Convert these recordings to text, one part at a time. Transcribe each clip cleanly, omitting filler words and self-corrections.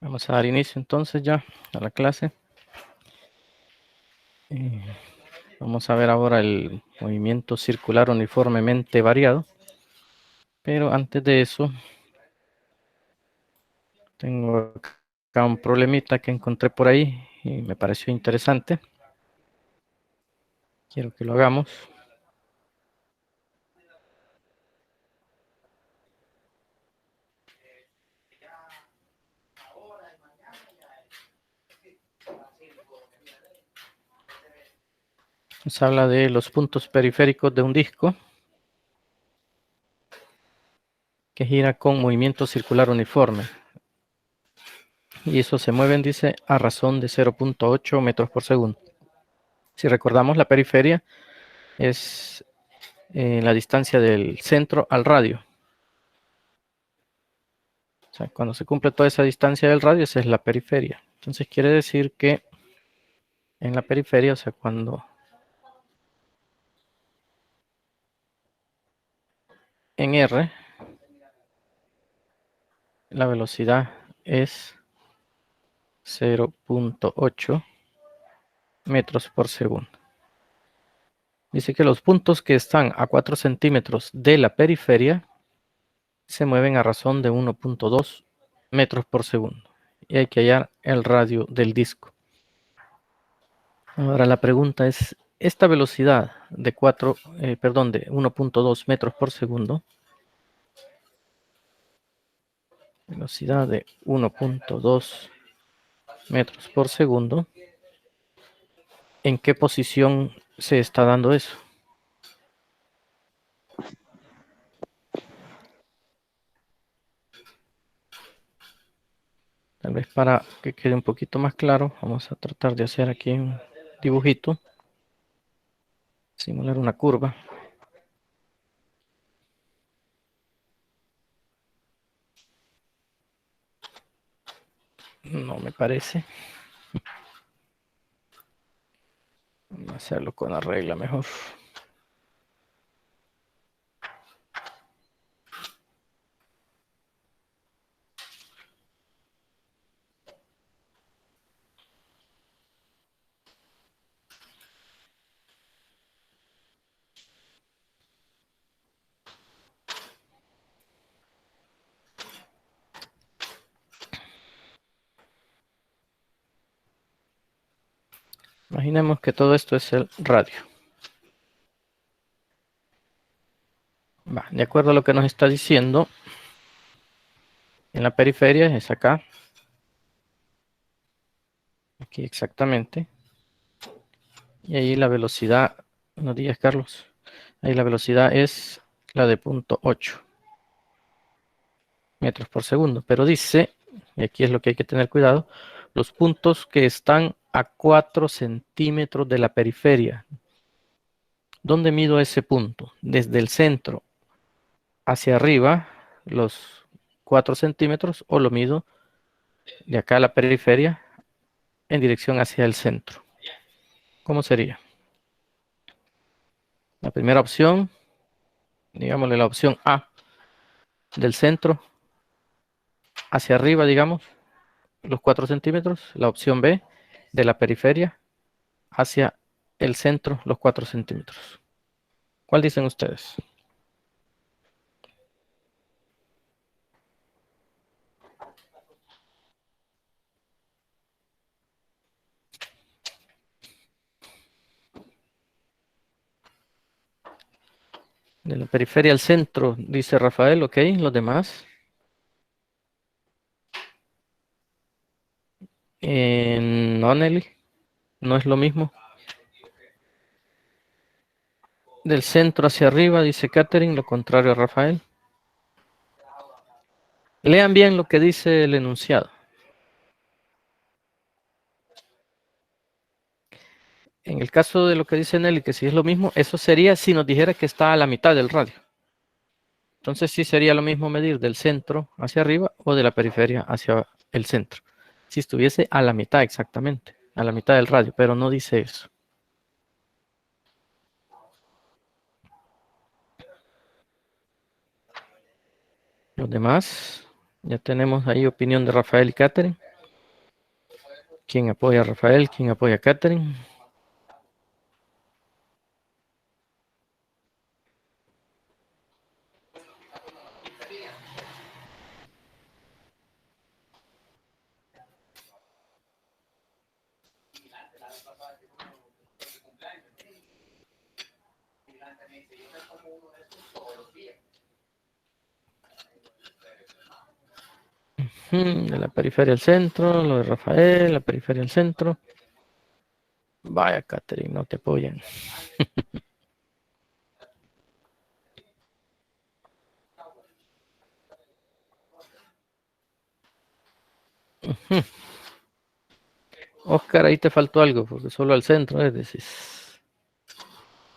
Vamos a dar inicio entonces ya a la clase. Vamos a ver ahora el movimiento circular uniformemente variado. Pero antes de eso, tengo acá un problemita que encontré por ahí y me pareció interesante. Quiero que lo hagamos. Nos habla de los puntos periféricos de un disco que gira con movimiento circular uniforme. Y eso se mueven, dice, a razón de 0.8 metros por segundo. Si recordamos, la periferia es la distancia del centro al radio. O sea, cuando se cumple toda esa distancia del radio, esa es la periferia. Entonces quiere decir que en la periferia, o sea, cuando en R la velocidad es 0.8 metros por segundo. Dice que los puntos que están a 4 centímetros de la periferia se mueven a razón de 1.2 metros por segundo. Y hay que hallar el radio del disco. Ahora la pregunta es, esta velocidad de 1.2 metros por segundo, velocidad de 1.2 metros por segundo, ¿en qué posición se está dando eso? Tal vez para que quede un poquito más claro, vamos a tratar de hacer aquí un dibujito, simular una curva. No me parece. Vamos a hacerlo con la regla mejor. Imaginemos que todo esto es el radio. De acuerdo a lo que nos está diciendo, en la periferia es acá. Aquí exactamente. Y ahí la velocidad, buenos días Carlos, ahí la velocidad es la de 0.8 metros por segundo. Pero dice, y aquí es lo que hay que tener cuidado, los puntos que están a 4 centímetros de la periferia. ¿Dónde mido ese punto? Desde el centro hacia arriba, los 4 centímetros, o lo mido de acá a la periferia en dirección hacia el centro. ¿Cómo sería? La primera opción, digámosle la opción A, del centro hacia arriba, digamos, los 4 centímetros. La opción B, de la periferia hacia el centro, los 4 centímetros. ¿Cuál dicen ustedes? De la periferia al centro, dice Rafael, ok, los demás. No, Nelly, no es lo mismo. Del centro hacia arriba, dice Catherine, lo contrario a Rafael. Lean bien lo que dice el enunciado. En el caso de lo que dice Nelly, que si es lo mismo, eso sería si nos dijera que está a la mitad del radio. Entonces sí sería lo mismo medir del centro hacia arriba o de la periferia hacia el centro. Si estuviese a la mitad exactamente, a la mitad del radio, pero no dice eso. Los demás, ya tenemos ahí opinión de Rafael y Catherine. ¿Quién apoya a Rafael? ¿Quién apoya a Catherine? De la periferia al centro, lo de Rafael, la periferia al centro. Vaya, Catherine, no te apoyan. Oscar, ahí te faltó algo, porque solo al centro, es decir,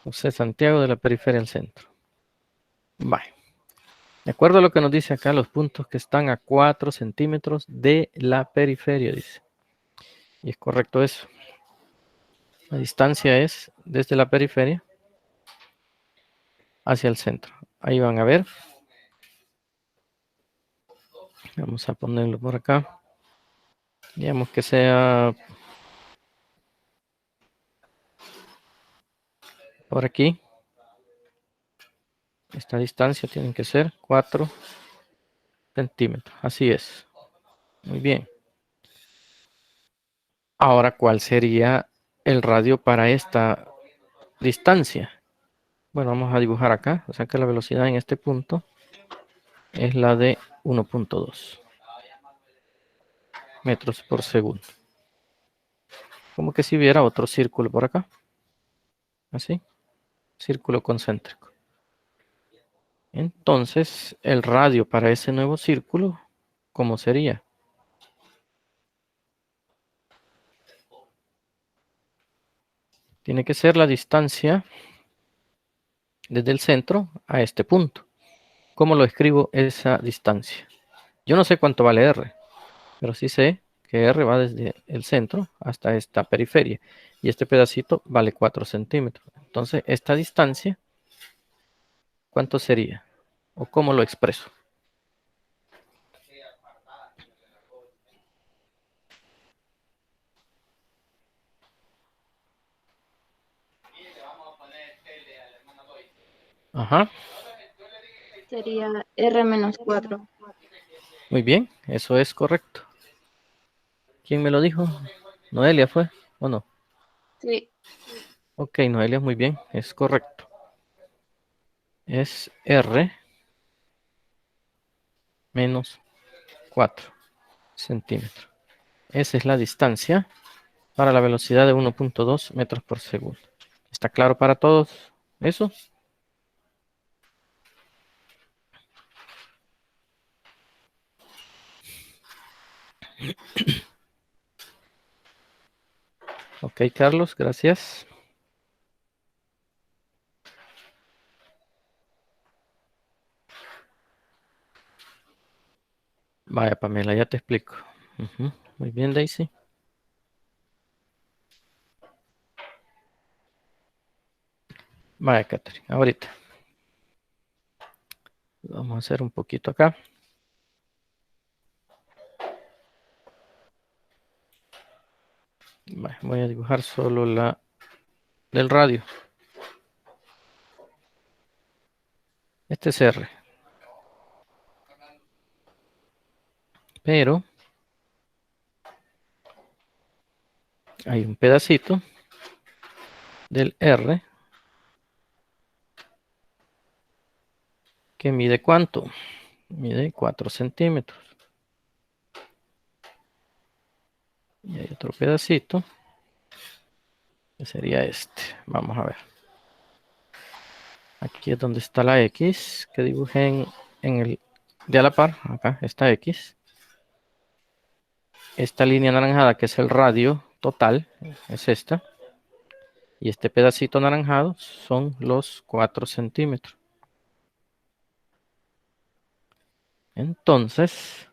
José Santiago de la periferia al centro. Vaya. De acuerdo a lo que nos dice acá, los puntos que están a 4 centímetros de la periferia, dice. Y es correcto eso. La distancia es desde la periferia hacia el centro. Ahí van a ver. Vamos a ponerlo por acá. Digamos que sea por aquí. Esta distancia tiene que ser 4 centímetros. Así es. Muy bien. Ahora, ¿cuál sería el radio para esta distancia? Bueno, vamos a dibujar acá. O sea que la velocidad en este punto es la de 1.2 metros por segundo. Como que si hubiera otro círculo por acá. Así. Círculo concéntrico. Entonces, el radio para ese nuevo círculo, ¿cómo sería? Tiene que ser la distancia desde el centro a este punto. ¿Cómo lo escribo esa distancia? Yo no sé cuánto vale R, pero sí sé que R va desde el centro hasta esta periferia. Y este pedacito vale 4 centímetros. Entonces, esta distancia, ¿cuánto sería? ¿O cómo lo expreso? Ajá. Sería R menos 4. Muy bien, eso es correcto. ¿Quién me lo dijo? ¿Noelia fue o no? Sí. Ok, Noelia, muy bien, es correcto. Es R menos 4 centímetros. Esa es la distancia para la velocidad de 1.2 metros por segundo. ¿Está claro para todos eso? Ok, Carlos, gracias. Vaya, Pamela, ya te explico. Ujú, muy bien, Daisy. Vaya, Catherine, ahorita. Vamos a hacer un poquito acá. Vaya, voy a dibujar solo la del radio. Este es R. Pero hay un pedacito del R que mide ¿cuánto? Mide 4 centímetros. Y hay otro pedacito que sería este. Vamos a ver. Aquí es donde está la X que dibujé en el de a la par. Acá está X. Esta línea anaranjada que es el radio total es esta. Y este pedacito anaranjado son los 4 centímetros. Entonces,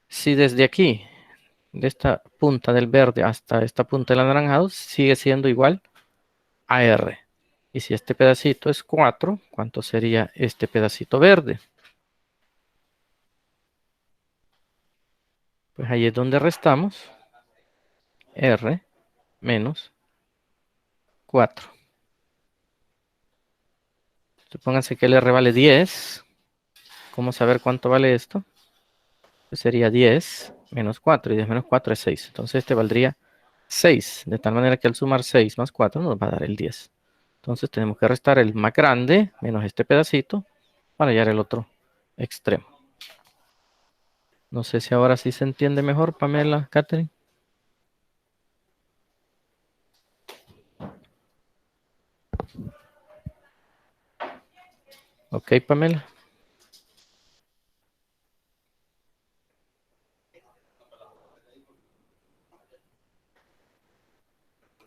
si desde aquí, de esta punta del verde hasta esta punta del anaranjado, sigue siendo igual a R. Y si este pedacito es 4, ¿cuánto sería este pedacito verde? Pues ahí es donde restamos R menos 4. Supónganse que el R vale 10. ¿Cómo saber cuánto vale esto? Pues sería 10 menos 4, y 10 menos 4 es 6. Entonces este valdría 6, de tal manera que al sumar 6 más 4 nos va a dar el 10. Entonces tenemos que restar el más grande menos este pedacito para hallar el otro extremo. No sé si ahora sí se entiende mejor, Pamela, Catherine. Ok, Pamela.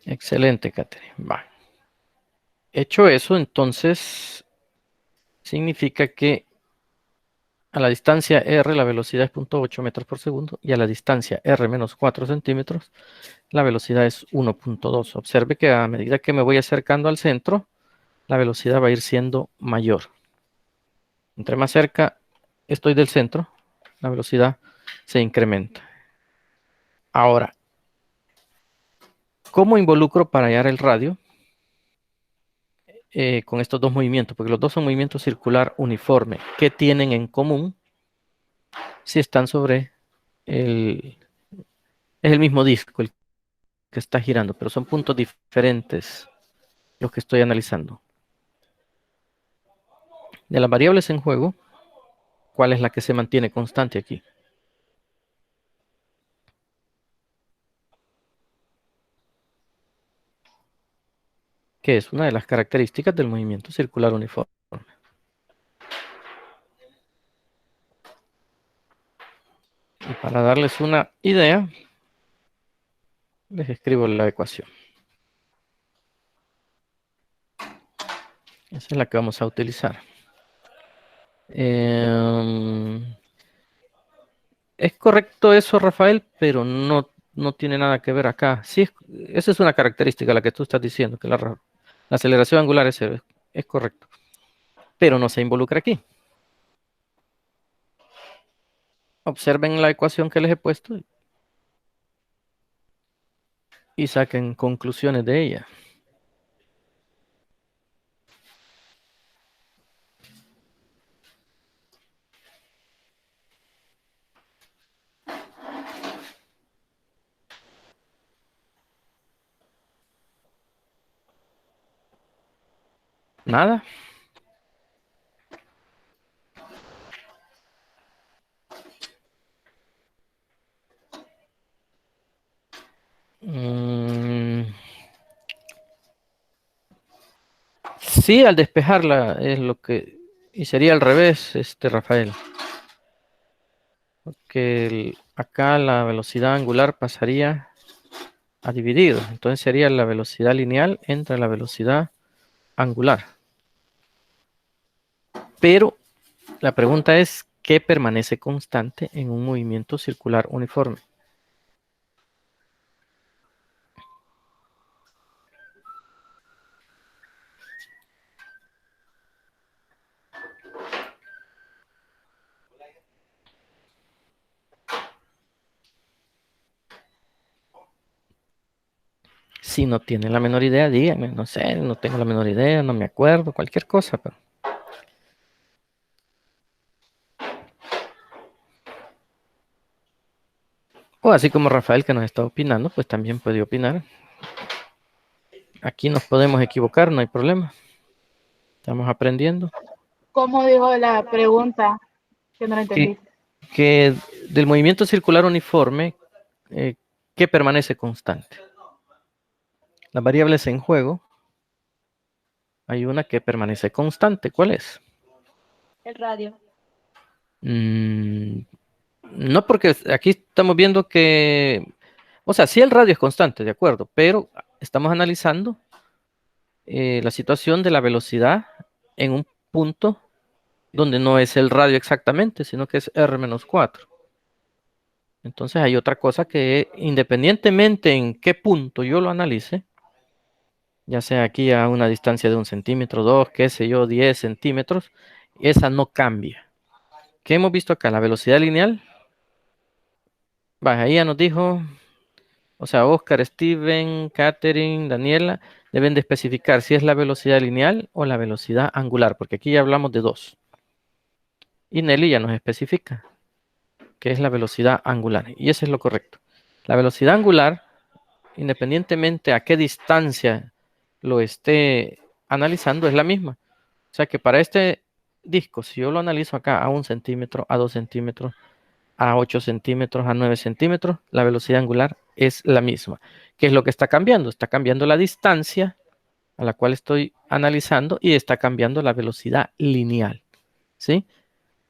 Excelente, Catherine. Va. Hecho eso, entonces significa que a la distancia r la velocidad es 0.8 metros por segundo y a la distancia r menos 4 centímetros la velocidad es 1.2. Observe que a medida que me voy acercando al centro, la velocidad va a ir siendo mayor. Entre más cerca estoy del centro, la velocidad se incrementa. Ahora, ¿cómo involucro para hallar el radio con estos dos movimientos? Porque los dos son movimientos circular uniforme. ¿Qué tienen en común si están sobre el... Es el mismo disco el que está girando, pero son puntos diferentes los que estoy analizando. De las variables en juego, ¿cuál es la que se mantiene constante aquí? Que es una de las características del movimiento circular uniforme. Y para darles una idea, les escribo la ecuación. Esa es la que vamos a utilizar. Es correcto eso, Rafael, pero no tiene nada que ver acá. Sí, esa es una característica, la que tú estás diciendo, que la aceleración angular es cero. Es correcto, pero no se involucra aquí. Observen la ecuación que les he puesto y saquen conclusiones de ella. Nada. Mm, sí, al despejarla es lo que... Y sería al revés, Rafael. Porque acá la velocidad angular pasaría a dividir. Entonces sería la velocidad lineal entre la velocidad angular. Pero la pregunta es, ¿qué permanece constante en un movimiento circular uniforme? Si no tiene la menor idea, díganme, no sé, no tengo la menor idea, no me acuerdo, cualquier cosa. Pero... O así como Rafael que nos está opinando, pues también puede opinar. Aquí nos podemos equivocar, no hay problema. Estamos aprendiendo. ¿Cómo dijo la pregunta? Que no la entendí. Que del movimiento circular uniforme, ¿qué permanece constante? Las variables en juego, hay una que permanece constante. ¿Cuál es? El radio. No, porque aquí estamos viendo que, o sea, sí el radio es constante, de acuerdo, pero estamos analizando la situación de la velocidad en un punto donde no es el radio exactamente, sino que es r-4. Entonces hay otra cosa que independientemente en qué punto yo lo analice, ya sea aquí a una distancia de 1 centímetro, 2, qué sé yo, 10 centímetros, esa no cambia. ¿Qué hemos visto acá? La velocidad lineal. Vaya, ahí ya nos dijo O sea, Oscar, Steven, Catherine, Daniela, deben de especificar si es la velocidad lineal o la velocidad angular, porque aquí ya hablamos de dos. Y Nelly ya nos especifica que es la velocidad angular, y eso es lo correcto. La velocidad angular, independientemente a qué distancia lo esté analizando, es la misma. O sea que para este disco, si yo lo analizo acá a 1 centímetro, a 2 centímetros, a 8 centímetros, a 9 centímetros, la velocidad angular es la misma. ¿Qué es lo que está cambiando? Está cambiando la distancia a la cual estoy analizando y está cambiando la velocidad lineal. ¿Sí?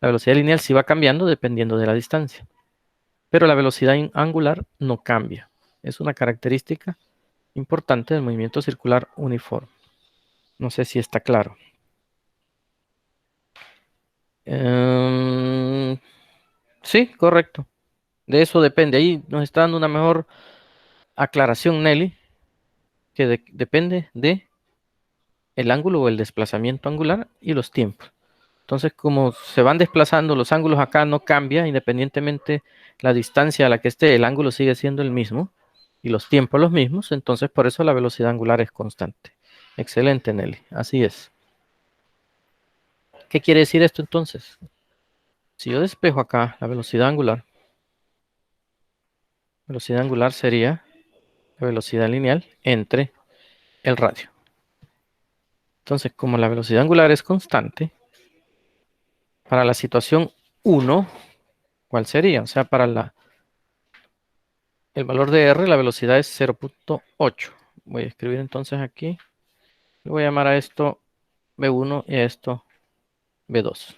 La velocidad lineal sí va cambiando dependiendo de la distancia, pero la velocidad angular no cambia. Es una característica importante del movimiento circular uniforme. No sé si está claro. Sí, correcto. De eso depende. Ahí nos está dando una mejor aclaración, Nelly, que depende de el ángulo o el desplazamiento angular y los tiempos. Entonces, como se van desplazando los ángulos acá, no cambia, independientemente la distancia a la que esté, el ángulo sigue siendo el mismo y los tiempos los mismos, entonces por eso la velocidad angular es constante. Excelente, Nelly, así es. ¿Qué quiere decir esto entonces? Si yo despejo acá la velocidad angular sería la velocidad lineal entre el radio. Entonces, como la velocidad angular es constante, para la situación 1, ¿cuál sería? O sea, para el valor de R, la velocidad es 0.8. Voy a escribir entonces aquí. Le voy a llamar a esto B1 y a esto B2.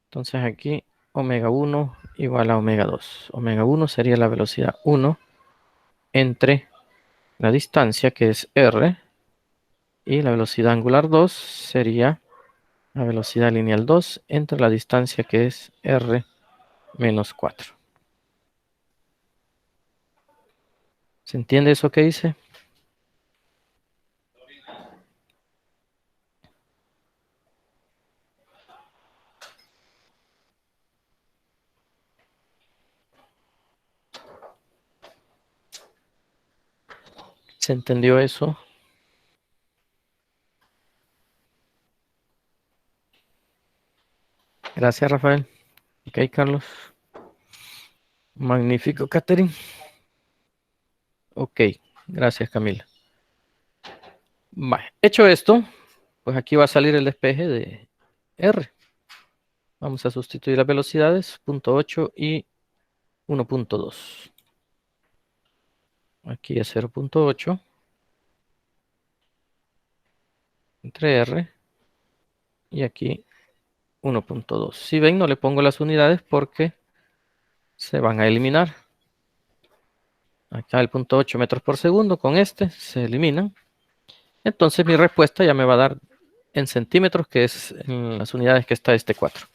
Entonces aquí omega 1 igual a omega 2. Omega 1 sería la velocidad 1 entre la distancia que es R y la velocidad angular 2 sería la velocidad lineal 2 entre la distancia que es R menos 4. ¿Se entiende eso que dice? ¿Se entendió eso? Gracias, Rafael. Ok, Carlos. Magnífico, Catherine. Ok, gracias, Camila. Vale. Hecho esto, pues aquí va a salir el despeje de R. Vamos a sustituir las velocidades, 0.8 y 1.2. Aquí es 0.8 entre R y aquí 1.2. Si ven, no le pongo las unidades porque se van a eliminar. Acá el 0.8 metros por segundo con este se eliminan. Entonces mi respuesta ya me va a dar en centímetros, que es en las unidades que está este 4.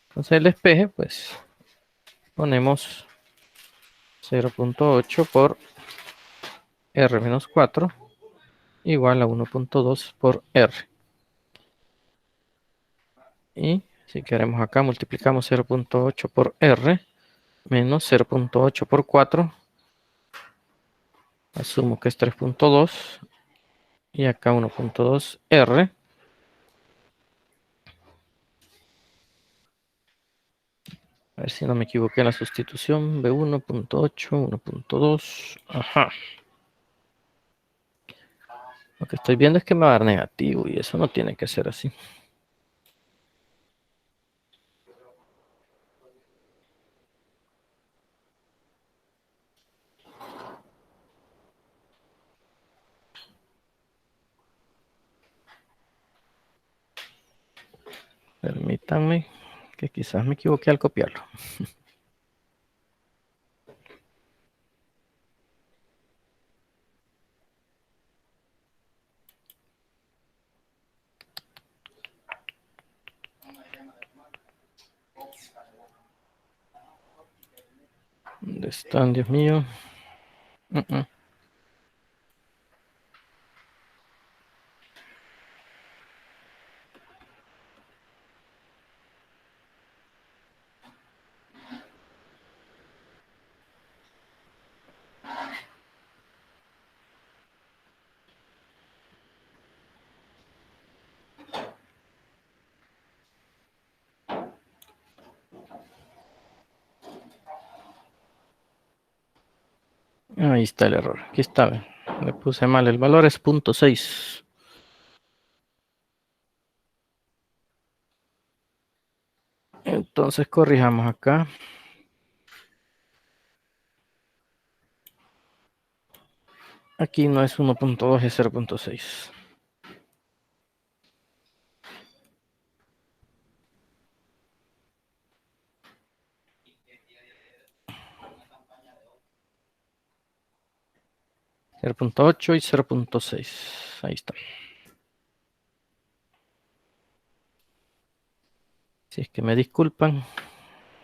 Entonces el despeje, pues ponemos 0.8 por R menos 4 igual a 1.2 por R. Y si queremos acá multiplicamos 0.8 por R menos 0.8 por 4. Asumo que es 3.2 y acá 1.2 R. A ver si no me equivoqué en la sustitución. B1.8, 1.2. Ajá. Lo que estoy viendo es que me va a dar negativo y eso no tiene que ser así. Permítanme que quizás me equivoqué al copiarlo. ¿Dónde están, Dios mío? Ahí está el error. Aquí está. Le puse mal. El valor es 0.6. Entonces corrijamos acá. Aquí no es 1.2, es 0.6. .8 y 0.6. Ahí está. Si es que me disculpan,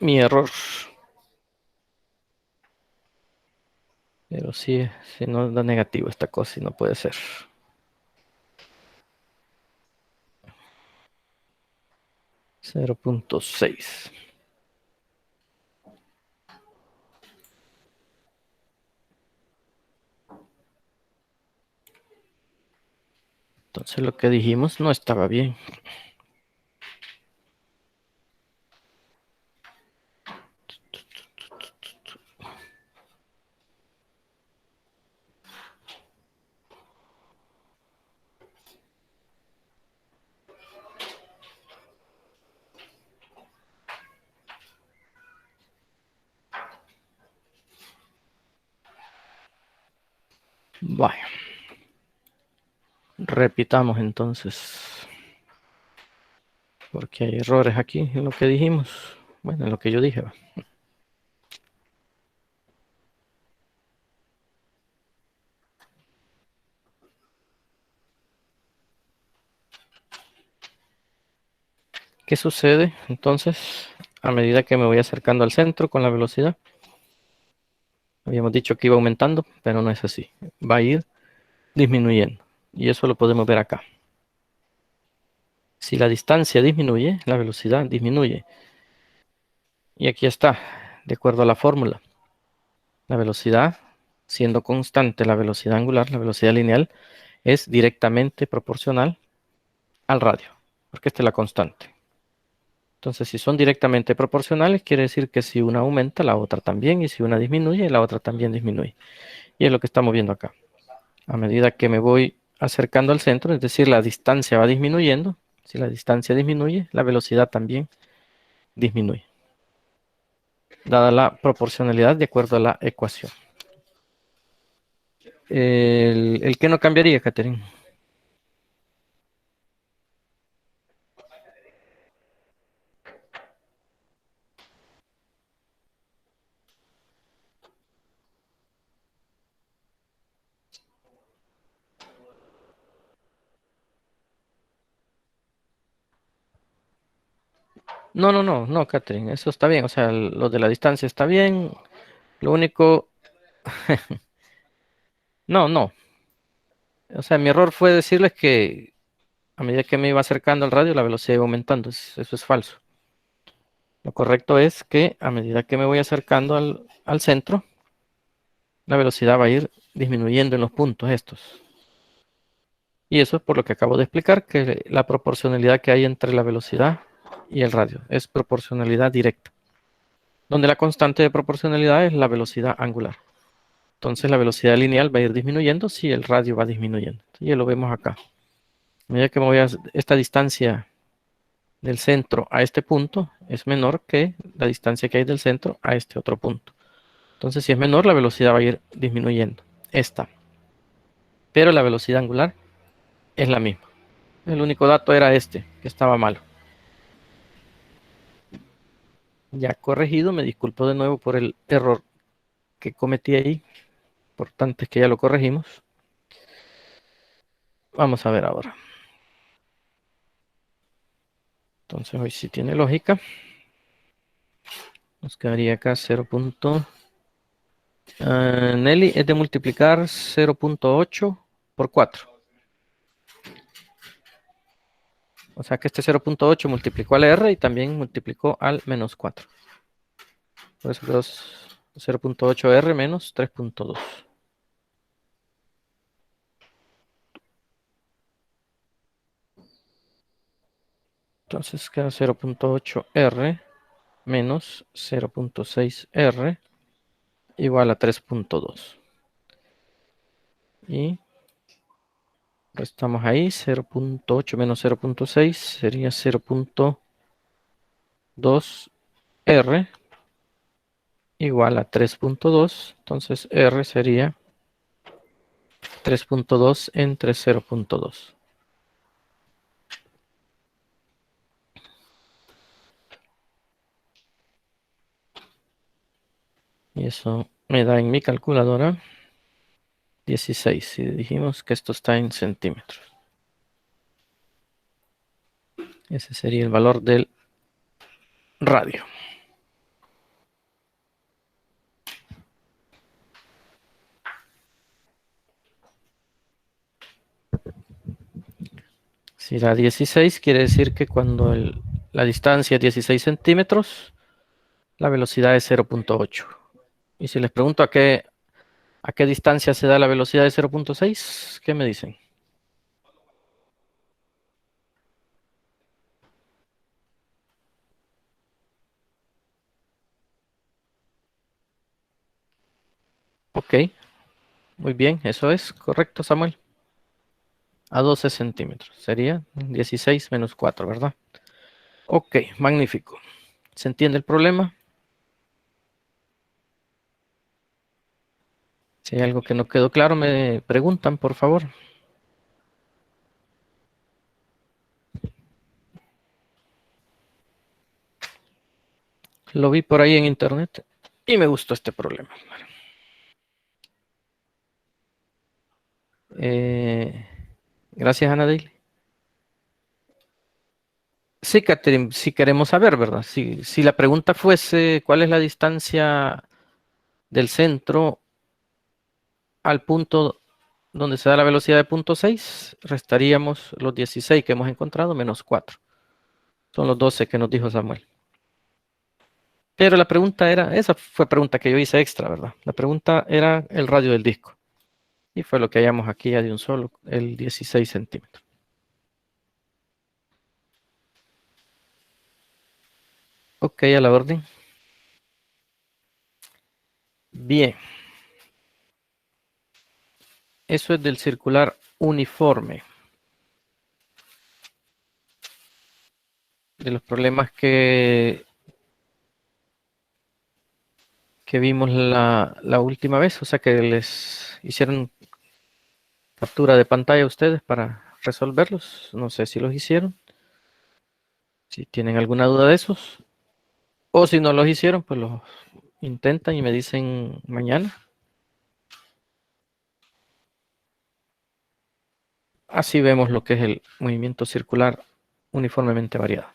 mi error. Pero sí, si no da negativo esta cosa y no puede ser. .6. Entonces lo que dijimos no estaba bien. Vaya. Repitamos entonces. Porque hay errores aquí en lo que dijimos. Bueno, en lo que yo dije. Va. ¿Qué sucede entonces a medida que me voy acercando al centro con la velocidad? Habíamos dicho que iba aumentando, pero no es así. Va a ir disminuyendo. Y eso lo podemos ver acá. Si la distancia disminuye, la velocidad disminuye. Y aquí está, de acuerdo a la fórmula. La velocidad, siendo constante la velocidad angular, la velocidad lineal, es directamente proporcional al radio, porque esta es la constante. Entonces, si son directamente proporcionales, quiere decir que si una aumenta, la otra también, y si una disminuye, la otra también disminuye. Y es lo que estamos viendo acá. A medida que me voy acercando al centro, es decir, la distancia va disminuyendo. Si la distancia disminuye, la velocidad también disminuye, dada la proporcionalidad de acuerdo a la ecuación. ¿El qué no cambiaría, Catherine? No, Catherine, eso está bien. O sea, lo de la distancia está bien. Lo único, no. O sea, mi error fue decirles que a medida que me iba acercando al radio, la velocidad iba aumentando. Eso es falso. Lo correcto es que a medida que me voy acercando al centro, la velocidad va a ir disminuyendo en los puntos estos. Y eso es por lo que acabo de explicar, que la proporcionalidad que hay entre la velocidad y el radio es proporcionalidad directa, donde la constante de proporcionalidad es la velocidad angular. Entonces la velocidad lineal va a ir disminuyendo si el radio va disminuyendo. Y ya lo vemos acá. A medida que me voy a esta distancia del centro a este punto es menor que la distancia que hay del centro a este otro punto. Entonces, si es menor, la velocidad va a ir disminuyendo. Esta. Pero la velocidad angular es la misma. El único dato era este, que estaba malo. Ya corregido, me disculpo de nuevo por el error que cometí ahí. Importante es que ya lo corregimos. Vamos a ver ahora. Entonces, hoy sí tiene lógica. Nos quedaría acá 0. Nelly es de multiplicar 0.8 por 4. O sea que este 0.8 multiplicó al R y también multiplicó al menos 4. Por eso quedó 0.8 R menos 3.2. Entonces queda 0.8 R menos 0.6 R igual a 3.2. Y estamos ahí, 0.8 menos 0.6 sería 0.2 R igual a 3.2. Entonces R sería 3.2 entre 0.2. Y eso me da en mi calculadora 16. Y dijimos que esto está en centímetros. Ese sería el valor del radio. Si da 16, quiere decir que cuando la distancia es 16 centímetros, la velocidad es 0.8. Y si les pregunto a qué distancia se da la velocidad de 0.6, ¿qué me dicen? Ok, muy bien, eso es correcto, Samuel. A 12 centímetros. Sería 16 menos 4, ¿verdad? Ok, magnífico. ¿Se entiende el problema? Si hay algo que no quedó claro, me preguntan, por favor. Lo vi por ahí en internet y me gustó este problema. Eh, gracias, Ana Daily. Sí, Catherine, si queremos saber, ¿verdad? Si la pregunta fuese cuál es la distancia del centro al punto donde se da la velocidad de punto 6, restaríamos los 16 que hemos encontrado menos 4. Son los 12 que nos dijo Samuel. Pero la pregunta era, esa fue pregunta que yo hice extra, ¿verdad? La pregunta era el radio del disco. Y fue lo que hallamos aquí ya de un solo, el 16 centímetros. Ok, a la orden. Bien. Eso es del circular uniforme. De los problemas que vimos la última vez. O sea que les hicieron captura de pantalla a ustedes para resolverlos. No sé si los hicieron. Si tienen alguna duda de esos. O si no los hicieron, pues los intentan y me dicen mañana. Así vemos lo que es el movimiento circular uniformemente variado.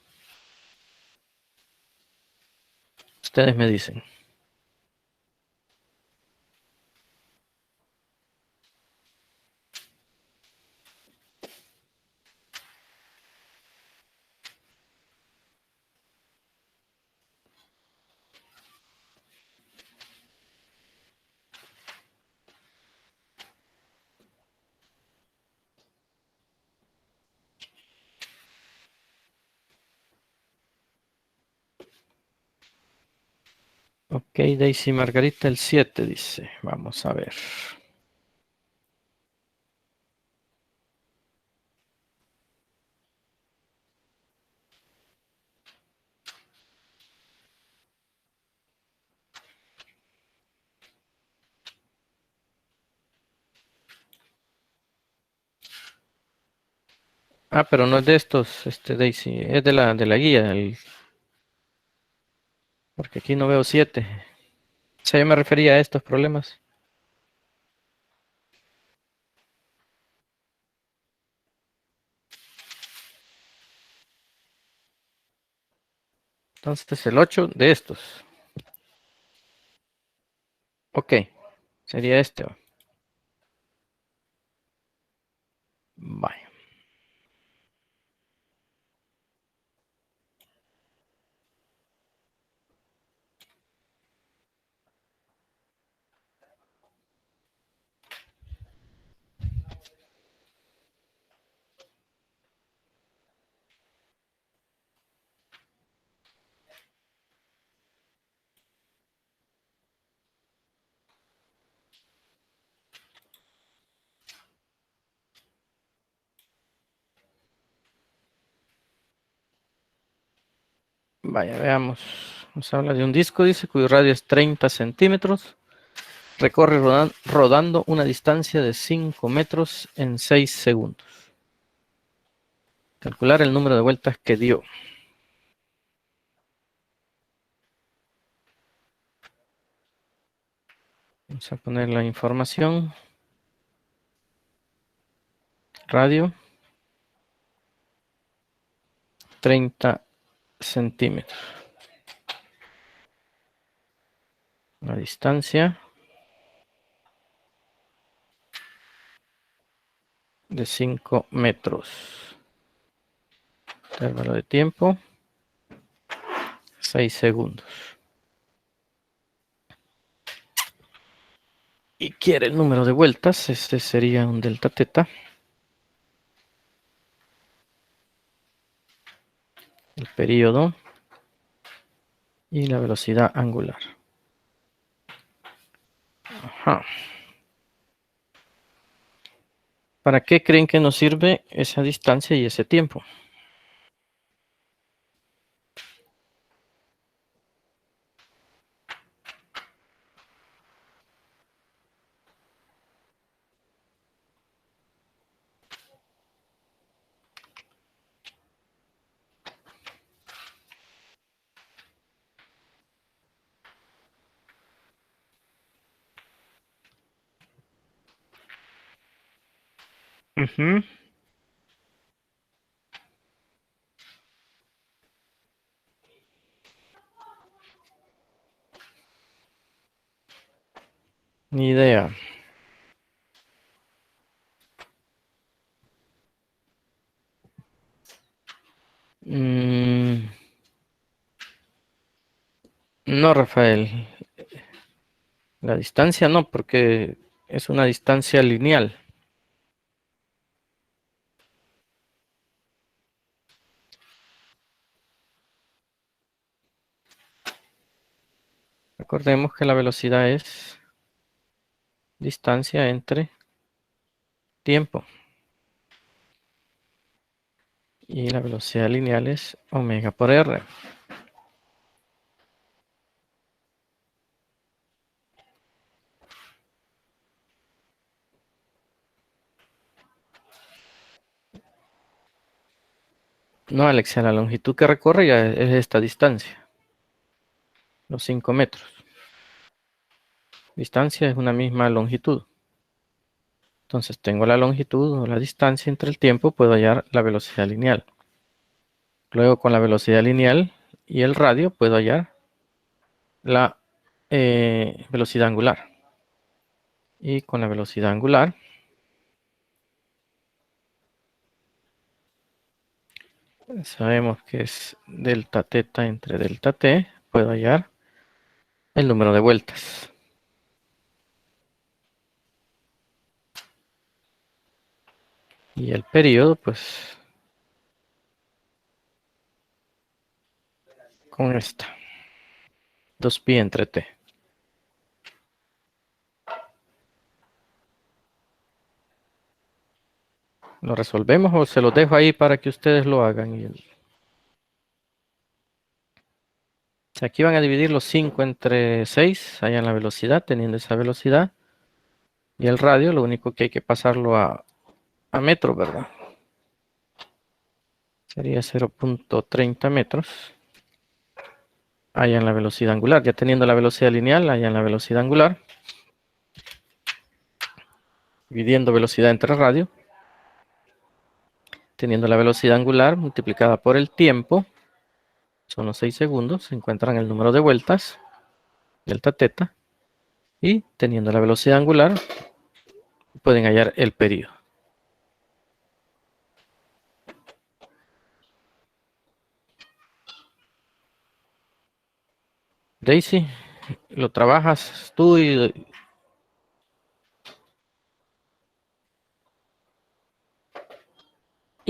Ustedes me dicen. Ok, Daisy Margarita, el 7 dice. Vamos a ver. Ah, pero no es de estos, Daisy, es de la guía, porque aquí no veo 7. O sea, yo me refería a estos problemas. Entonces el 8 de estos. Ok, sería este. Vaya. Vaya, veamos. Nos habla de un disco, dice, cuyo radio es 30 centímetros. Recorre rodando una distancia de 5 metros en 6 segundos. Calcular el número de vueltas que dio. Vamos a poner la información. Radio 30 centímetros. La distancia de 5 metros. Intervalo de tiempo 6 segundos. Y quiere el número de vueltas. Este sería un delta teta. El periodo y la velocidad angular. Ajá. ¿Para qué creen que nos sirve esa distancia y ese tiempo? Ujú. Ni idea. Mm, no, Rafael. La distancia no, porque es una distancia lineal. Recordemos que la velocidad es distancia entre tiempo. Y la velocidad lineal es omega por r. No, Alexia, la longitud que recorre ya es esta distancia. Los 5 metros. Distancia es una misma longitud. Entonces tengo la longitud o la distancia entre el tiempo, puedo hallar la velocidad lineal. Luego con la velocidad lineal y el radio puedo hallar la velocidad angular. Y con la velocidad angular sabemos que es delta teta entre delta t, puedo hallar el número de vueltas. Y el periodo, pues, con esta. 2pi entre t. ¿Lo resolvemos o se los dejo ahí para que ustedes lo hagan? Aquí van a dividir los 5 entre 6, hallan la velocidad, teniendo esa velocidad. Y el radio, lo único que hay que pasarlo a metros, ¿verdad? Sería 0.30 metros. Hallan la velocidad angular. Ya teniendo la velocidad lineal, hallan la velocidad angular. Dividiendo velocidad entre radio. Teniendo la velocidad angular multiplicada por el tiempo, son los 6 segundos, se encuentran el número de vueltas, delta teta. Y teniendo la velocidad angular, pueden hallar el periodo. Daisy, lo trabajas tú y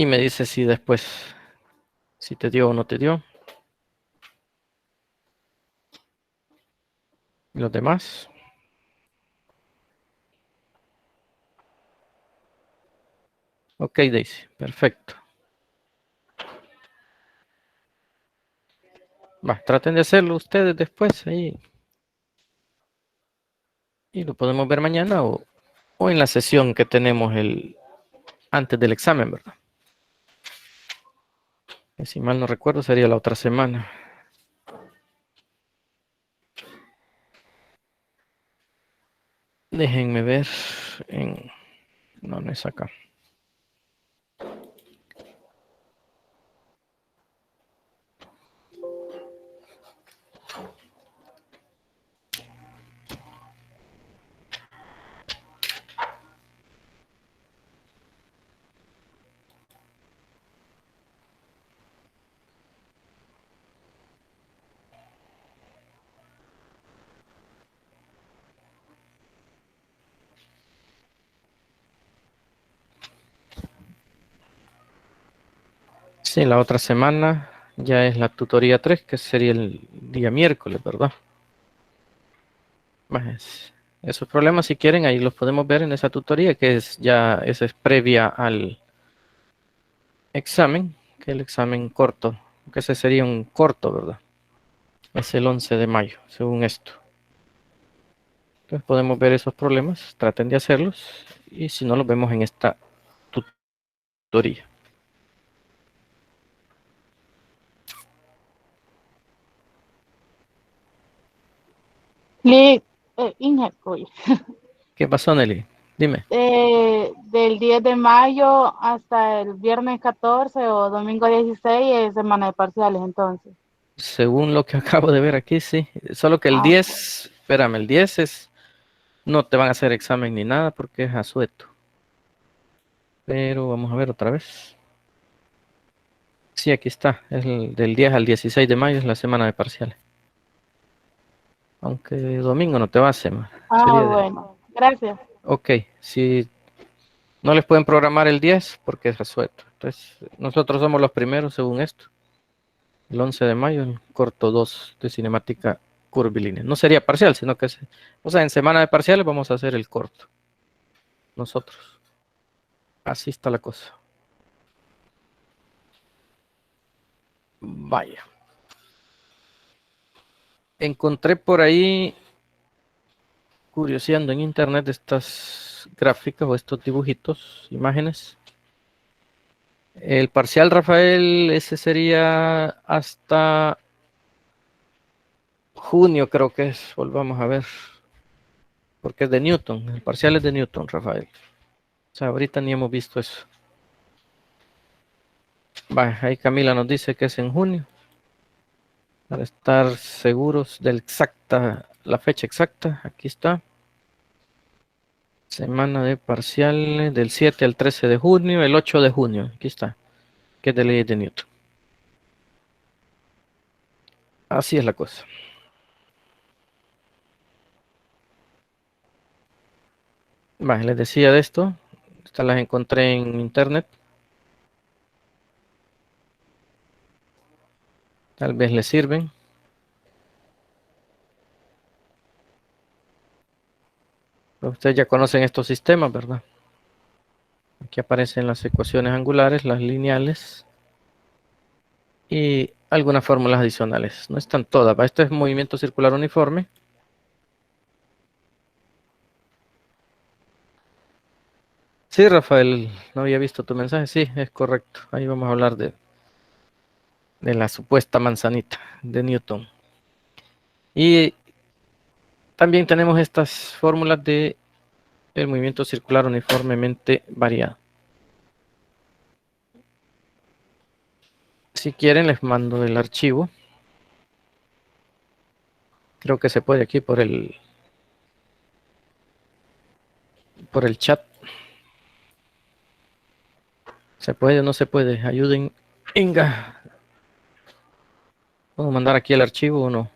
me dices si después, si te dio o no te dio. ¿Y los demás? Ok, Daisy, perfecto. Va, traten de hacerlo ustedes después ahí. Y lo podemos ver mañana o en la sesión que tenemos antes del examen, ¿verdad? Que si mal no recuerdo sería la otra semana. Déjenme ver No, no es acá. Sí, la otra semana ya es la tutoría 3, que sería el día miércoles, ¿verdad? Esos problemas, si quieren, ahí los podemos ver en esa tutoría, que esa es previa al examen, que el examen corto, que ese sería un corto, ¿verdad? Es el 11 de mayo, según esto. Entonces podemos ver esos problemas, traten de hacerlos, y si no, los vemos en esta tutoría. Inge, uy, ¿Qué pasó, Nelly? Dime. del 10 de mayo hasta el viernes 14 o domingo 16 es semana de parciales, entonces. Según lo que acabo de ver aquí, sí. Solo que el Ah, 10, espérame, el 10 no te van a hacer examen ni nada porque es asueto. Pero vamos a ver otra vez. Sí, aquí está. Es del 10 al 16 de mayo es la semana de parciales. Aunque domingo no te va a hacer, bueno, gracias. Ok, si no les pueden programar el 10 porque es asueto. Entonces, nosotros somos los primeros según esto. El 11 de mayo, el corto 2 de cinemática curvilínea. No sería parcial, sino que o sea, en semana de parciales vamos a hacer el corto. Nosotros. Así está la cosa. Vaya. Encontré por ahí, curioseando en internet, estas gráficas o estos dibujitos, imágenes. El parcial, Rafael, ese sería hasta junio, creo que es. Volvamos a ver. Porque es de Newton. El parcial es de Newton, Rafael. O sea, ahorita ni hemos visto eso. Vaya, ahí Camila nos dice que es en junio. Para estar seguros de la fecha exacta, aquí está. Semana de parciales del 7 al 13 de junio, el 8 de junio, aquí está, que es de ley de Newton. Así es la cosa. Vale, les decía de esto, estas las encontré en internet, tal vez les sirven. Pero ustedes ya conocen estos sistemas, ¿verdad? Aquí aparecen las ecuaciones angulares, las lineales y algunas fórmulas adicionales. No están todas, ¿va? Esto es movimiento circular uniforme. Sí, Rafael, no había visto tu mensaje. Sí, es correcto. Ahí vamos a hablar de la supuesta manzanita de Newton. Y también tenemos estas fórmulas de el movimiento circular uniformemente variado. Si quieren, les mando el archivo. Creo que se puede aquí por el chat. ¿Se puede o no se puede? Ayuden. Inga. ¿Puedo mandar aquí el archivo o no?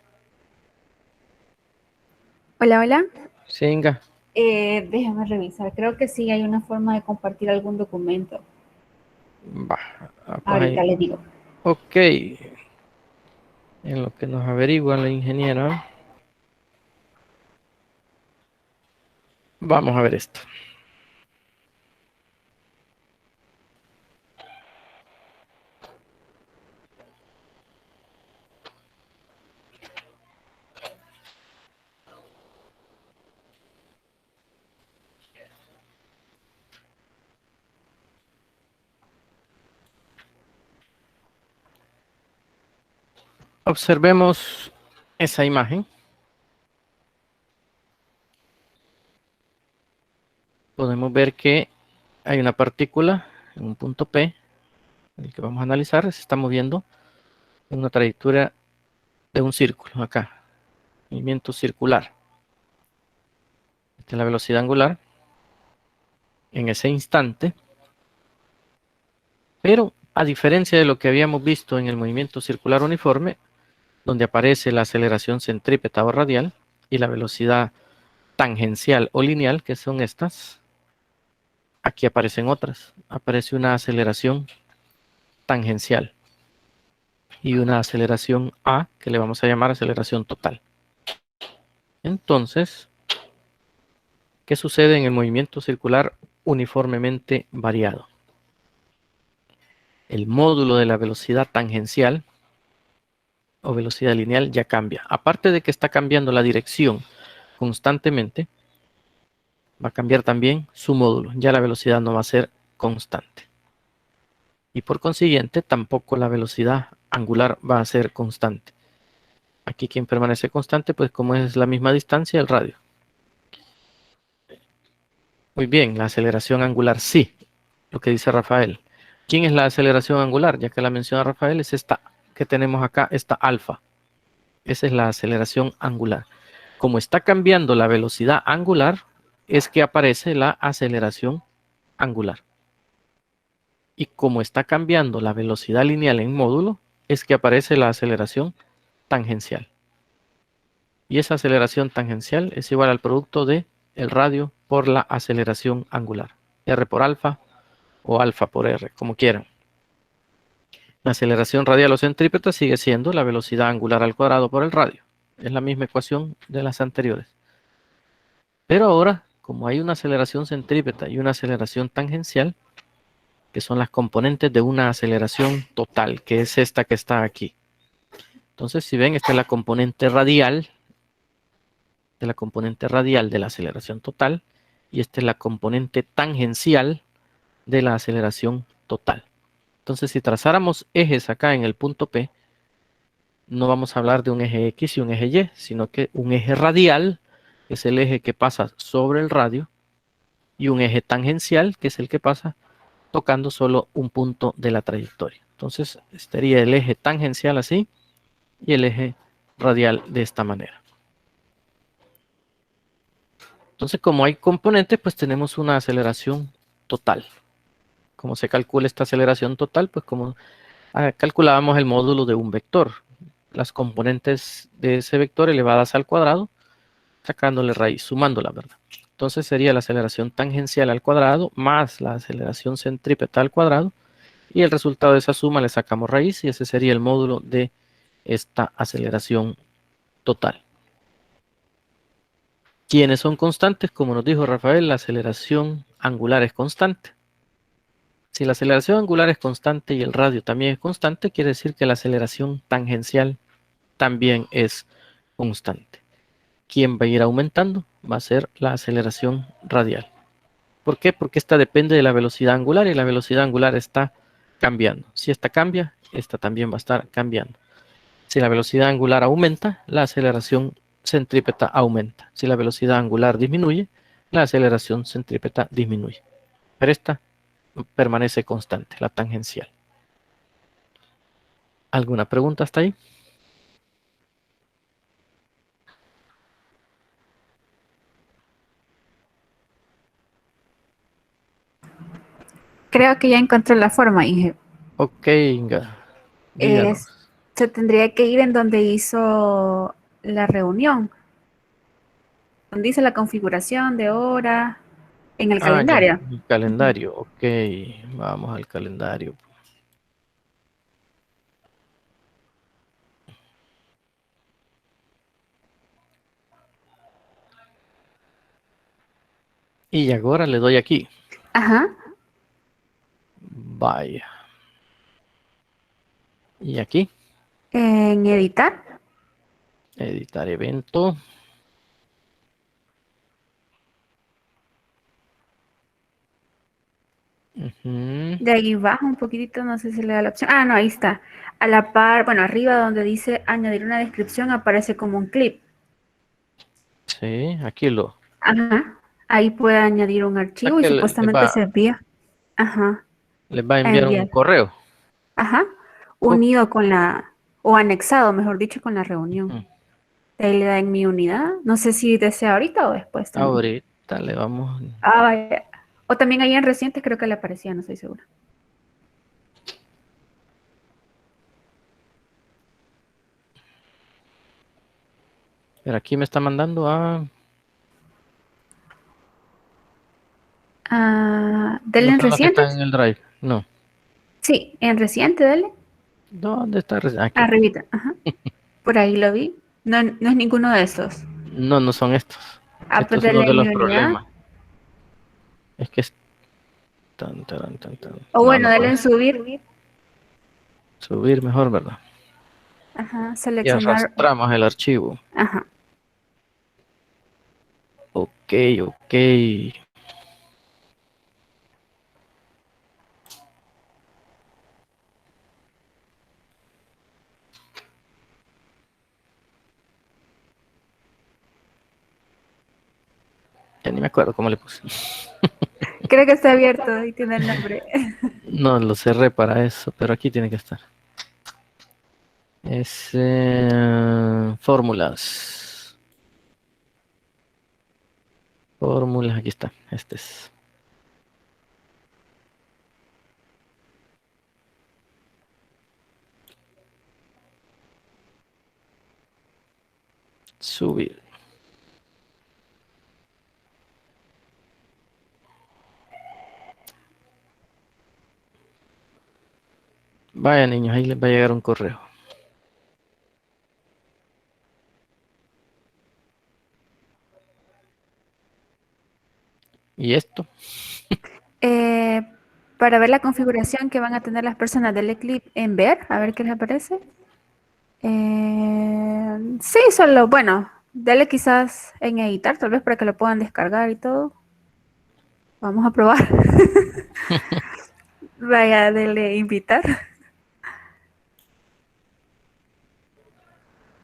Hola, hola. Sí, Inga. Déjame revisar. Creo que sí hay una forma de compartir algún documento. Va. Pues Ahorita ahí. les digo. Ok. En lo que nos averigua la ingeniera. Vamos a ver esto. Observemos esa imagen. Podemos ver que hay una partícula en un punto P, el que vamos a analizar, se está moviendo en una trayectoria de un círculo acá, movimiento circular. Esta es la velocidad angular en ese instante, pero a diferencia de lo que habíamos visto en el movimiento circular uniforme, donde aparece la aceleración centrípeta o radial y la velocidad tangencial o lineal, que son estas, aquí aparecen otras. Aparece una aceleración tangencial y una aceleración A, que le vamos a llamar aceleración total. Entonces, ¿qué sucede en el movimiento circular uniformemente variado? El módulo de la velocidad tangencial o velocidad lineal ya cambia. Aparte de que está cambiando la dirección constantemente, va a cambiar también su módulo. Ya la velocidad no va a ser constante. Y por consiguiente, tampoco la velocidad angular va a ser constante. Aquí quien permanece constante, pues como es la misma distancia, el radio. Muy bien, la aceleración angular sí, lo que dice Rafael. ¿Quién es la aceleración angular? Ya que la menciona Rafael, es esta que tenemos acá, esta alfa. Esa es la aceleración angular. Como está cambiando la velocidad angular, es que aparece la aceleración angular. Y como está cambiando la velocidad lineal en módulo, es que aparece la aceleración tangencial. Y esa aceleración tangencial es igual al producto de el radio por la aceleración angular. R por alfa o alfa por R, como quieran. La aceleración radial o centrípeta sigue siendo la velocidad angular al cuadrado por el radio. Es la misma ecuación de las anteriores. Pero ahora, como hay una aceleración centrípeta y una aceleración tangencial, que son las componentes de una aceleración total, que es esta que está aquí. Entonces, si ven, esta es la componente radial de la aceleración total, y esta es la componente tangencial de la aceleración total. Entonces, si trazáramos ejes acá en el punto P, no vamos a hablar de un eje X y un eje Y, sino que un eje radial es el eje que pasa sobre el radio, y un eje tangencial, que es el que pasa tocando solo un punto de la trayectoria. Entonces, estaría el eje tangencial así y el eje radial de esta manera. Entonces, como hay componentes, pues tenemos una aceleración total. ¿Cómo se calcula esta aceleración total? Pues como calculábamos el módulo de un vector. Las componentes de ese vector elevadas al cuadrado, sacándole raíz, sumándola, ¿verdad? Entonces sería la aceleración tangencial al cuadrado más la aceleración centrípeta al cuadrado, y el resultado de esa suma le sacamos raíz, y ese sería el módulo de esta aceleración total. ¿Quiénes son constantes? Como nos dijo Rafael, la aceleración angular es constante. Si la aceleración angular es constante y el radio también es constante, quiere decir que la aceleración tangencial también es constante. ¿Quién va a ir aumentando? Va a ser la aceleración radial. ¿Por qué? Porque esta depende de la velocidad angular, y la velocidad angular está cambiando. Si esta cambia, esta también va a estar cambiando. Si la velocidad angular aumenta, la aceleración centrípeta aumenta. Si la velocidad angular disminuye, la aceleración centrípeta disminuye. Pero esta permanece constante, la tangencial. ¿Alguna pregunta hasta ahí? Creo que ya encontré la forma, Inge. Ok, Inga, díganos. Se tendría que ir en donde hizo la reunión, donde dice la configuración de hora en el Ah, ya, calendario. el calendario. Ok, vamos al calendario. Y ahora le doy aquí. Ajá. Vaya. Y aquí, En editar. editar evento. Ujú. De ahí baja un poquitito, no sé si le da la opción. Ah, no, ahí está. A la par, bueno, arriba donde dice añadir una descripción aparece como un clip. Sí, aquí lo. Ajá. Ahí puede añadir un O sea archivo y que supuestamente se envía. Ajá. les va a A enviar un enviar. correo. Ajá. Ok. Unido con la, o anexado, mejor dicho, con la reunión. Ujú. De ahí le da en mi unidad. No sé si desea ahorita o después también. Ahorita le vamos. Ah, vaya. O también ahí en recientes creo que le aparecía, no estoy segura. Pero aquí me está mandando a. Ah, dele No en son los que están en recientes. el drive. No. Sí, en reciente, dale. ¿Dónde está? Aquí. Arribita. Ajá. Por ahí lo vi. No, no es ninguno de esos. No, no son estos. Ah, pues Estos son uno dele de en mi los unidad. problemas. Es que es tan, tan, tan, tan. O No, bueno, no dale puede en subir. subir mejor, ¿verdad? Ajá, Y seleccionar. arrastramos el archivo. Ajá. Ok, ok. Ya ni me acuerdo cómo le puse. Creo que está abierto y tiene el nombre. No, lo cerré para eso, pero aquí tiene que estar. Es fórmulas. Fórmulas, aquí está. Este es. Subir. Vaya niños, ahí les va a llegar un correo. ¿Y esto? Eh, para ver la configuración que van a tener las personas, dele clic en ver, a ver qué les aparece. Sí, solo, bueno, dale quizás en editar, tal vez para que lo puedan descargar y todo. Vamos a probar. Vaya, dele invitar.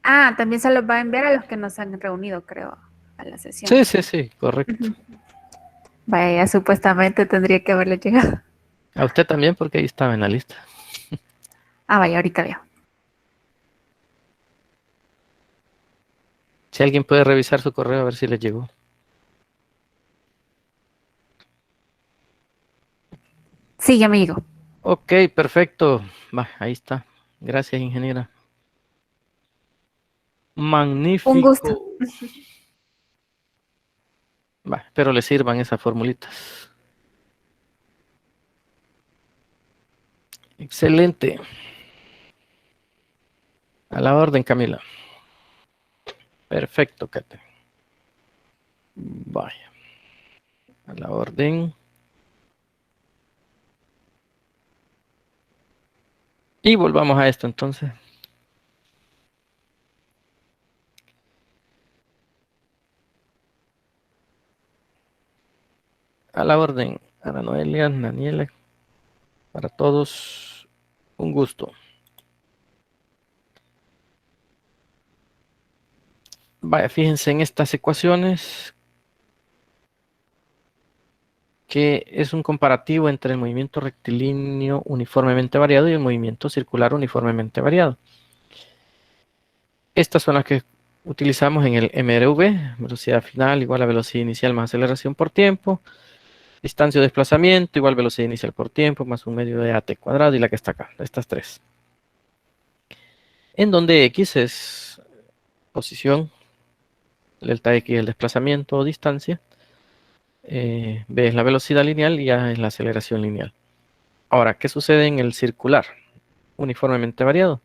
Ah, también se los va a enviar a los que nos han reunido, creo, a la sesión. Sí, sí, sí, correcto. Ujú. Vaya, ya supuestamente tendría que haberle llegado. A usted también, porque ahí estaba en la lista. Ah, vaya, ahorita veo. Si alguien puede revisar su correo a ver si le llegó. Sí, ya me llegó. Ok, perfecto. Va, ahí está. Gracias, ingeniera. Un Magnífico. gusto. Va, espero le sirvan esas formulitas. Excelente. A la orden, Camila. Perfecto, Kate. Vaya. A la orden. Y volvamos a esto entonces. A la orden. Ana Noelia, Daniela. Para todos, un gusto. Vaya, fíjense en estas ecuaciones que es un comparativo entre el movimiento rectilíneo uniformemente variado y el movimiento circular uniformemente variado. Estas son las que utilizamos en el MRV, velocidad final igual a velocidad inicial más aceleración por tiempo, distancia o desplazamiento igual velocidad inicial por tiempo más un medio de AT cuadrado y la que está acá, estas tres. En donde X es posición, delta X el desplazamiento o distancia, B es la velocidad lineal y A es la aceleración lineal. Ahora, ¿qué sucede en el circular? Uniformemente variado.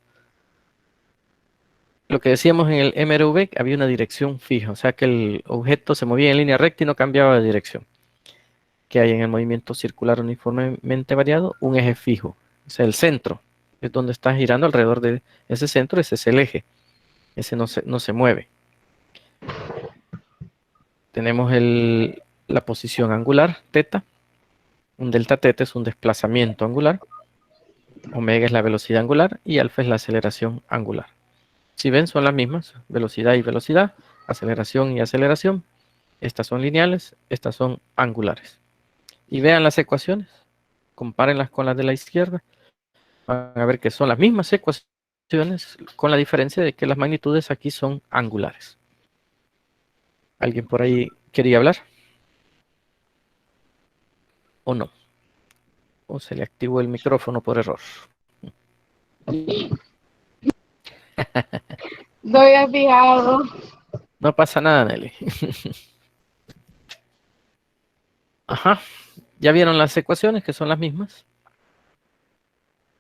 Lo que decíamos en el MRV, había una dirección fija, o sea que el objeto se movía en línea recta y no cambiaba de dirección. ¿Qué hay en el movimiento circular uniformemente variado? Un eje fijo, o sea, el centro, es donde está girando alrededor de ese centro, ese es el eje, ese no se mueve. Tenemos la posición angular, teta, Un delta teta es un desplazamiento angular, omega es la velocidad angular y alfa es la aceleración angular. Si ven, son las mismas, velocidad y velocidad, aceleración y aceleración. Estas son lineales, estas son angulares. Y vean las ecuaciones, compárenlas con las de la izquierda. Van a ver que son las mismas ecuaciones, con la diferencia de que las magnitudes aquí son angulares. ¿Alguien por ahí quería hablar? ¿O no? ¿O se le activó el micrófono por error? No había fijado. No pasa nada, Nelly. Ajá. ¿Ya vieron las ecuaciones que son las mismas?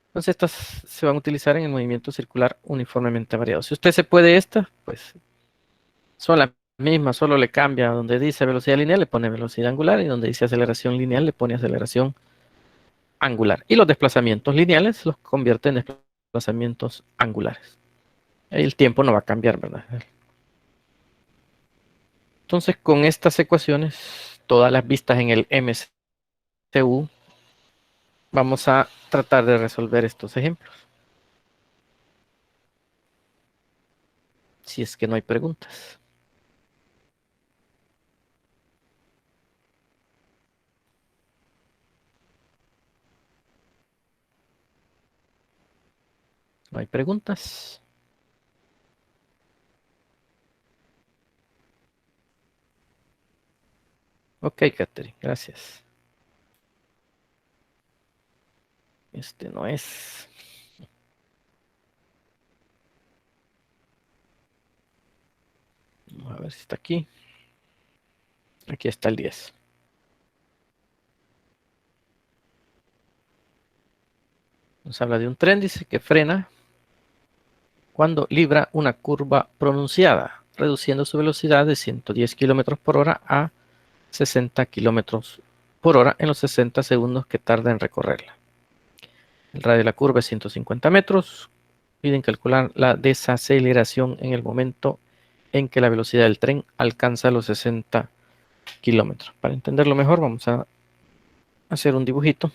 Entonces estas se van a utilizar en el movimiento circular uniformemente variado. Si usted se puede esta, pues son las mismas, solo le cambia donde dice velocidad lineal, le pone velocidad angular y donde dice aceleración lineal, le pone aceleración angular. Y los desplazamientos lineales los convierte en desplazamientos angulares. El tiempo no va a cambiar, ¿verdad? Entonces, con estas ecuaciones, todas las vistas en el MCU, vamos a tratar de resolver estos ejemplos. Si es que no hay preguntas. ¿No hay preguntas? Ok, Catherine, gracias. Este no es. Vamos a ver si está aquí. Aquí está el 10. Nos habla de un tren, dice, que frena cuando libra una curva pronunciada, reduciendo su velocidad de 110 kilómetros por hora a 60 kilómetros por hora en los 60 segundos que tarda en recorrerla. El radio de la curva es 150 metros. Piden calcular la desaceleración en el momento en que la velocidad del tren alcanza los 60 kilómetros. Para entenderlo mejor, vamos a hacer un dibujito.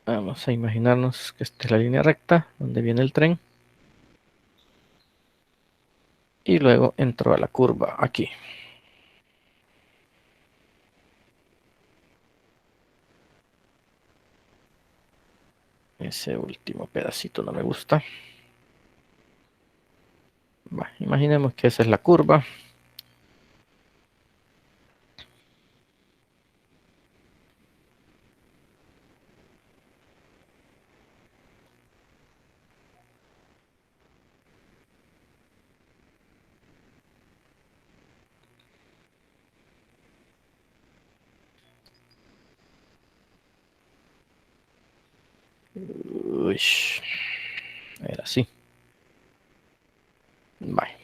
Vamos a imaginarnos que esta es la línea recta donde viene el tren. Y luego entró a la curva aquí. Ese último pedacito no me gusta. Imaginemos que esa es la curva. Uy, era así. Bye.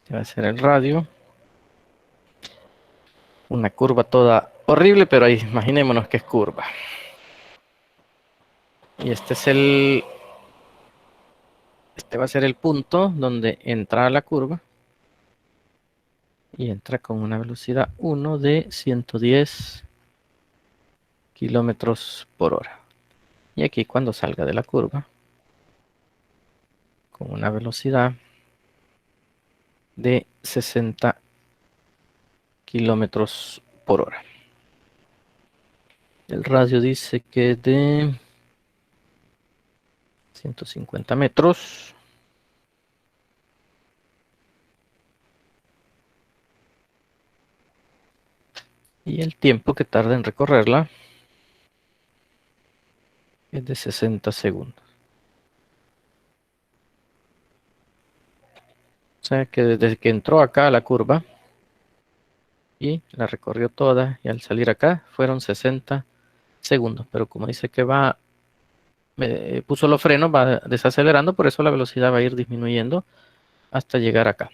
Este va a ser el radio. Una curva toda horrible, pero ahí imaginémonos que es curva. Y este va a ser el punto donde entra la curva. y entra con una velocidad 1 de 110 kilómetros por hora. Y aquí cuando salga de la curva, con una velocidad de 60 kilómetros por hora. El radio dice que es de 150 metros. Y el tiempo que tarda en recorrerla es de 60 segundos. O sea que desde que entró acá a la curva y la recorrió toda y al salir acá fueron 60 segundos. Pero como dice que puso los frenos, va desacelerando, por eso la velocidad va a ir disminuyendo hasta llegar acá.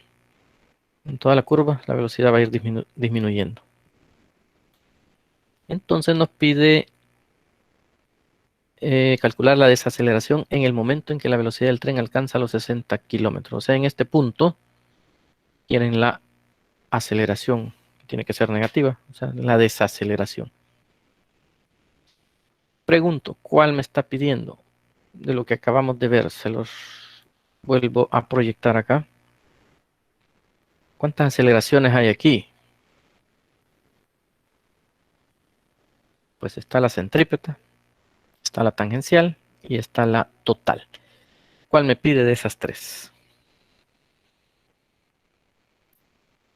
En toda la curva la velocidad va a ir disminuyendo. Entonces nos pide calcular la desaceleración en el momento en que la velocidad del tren alcanza los 60 kilómetros. O sea, en este punto quieren la aceleración, que tiene que ser negativa, o sea, la desaceleración. Pregunto, ¿cuál me está pidiendo? De lo que acabamos de ver, se los vuelvo a proyectar acá. ¿Cuántas aceleraciones hay aquí? Pues está la centrípeta, está la tangencial y está la total. ¿Cuál me pide de esas tres?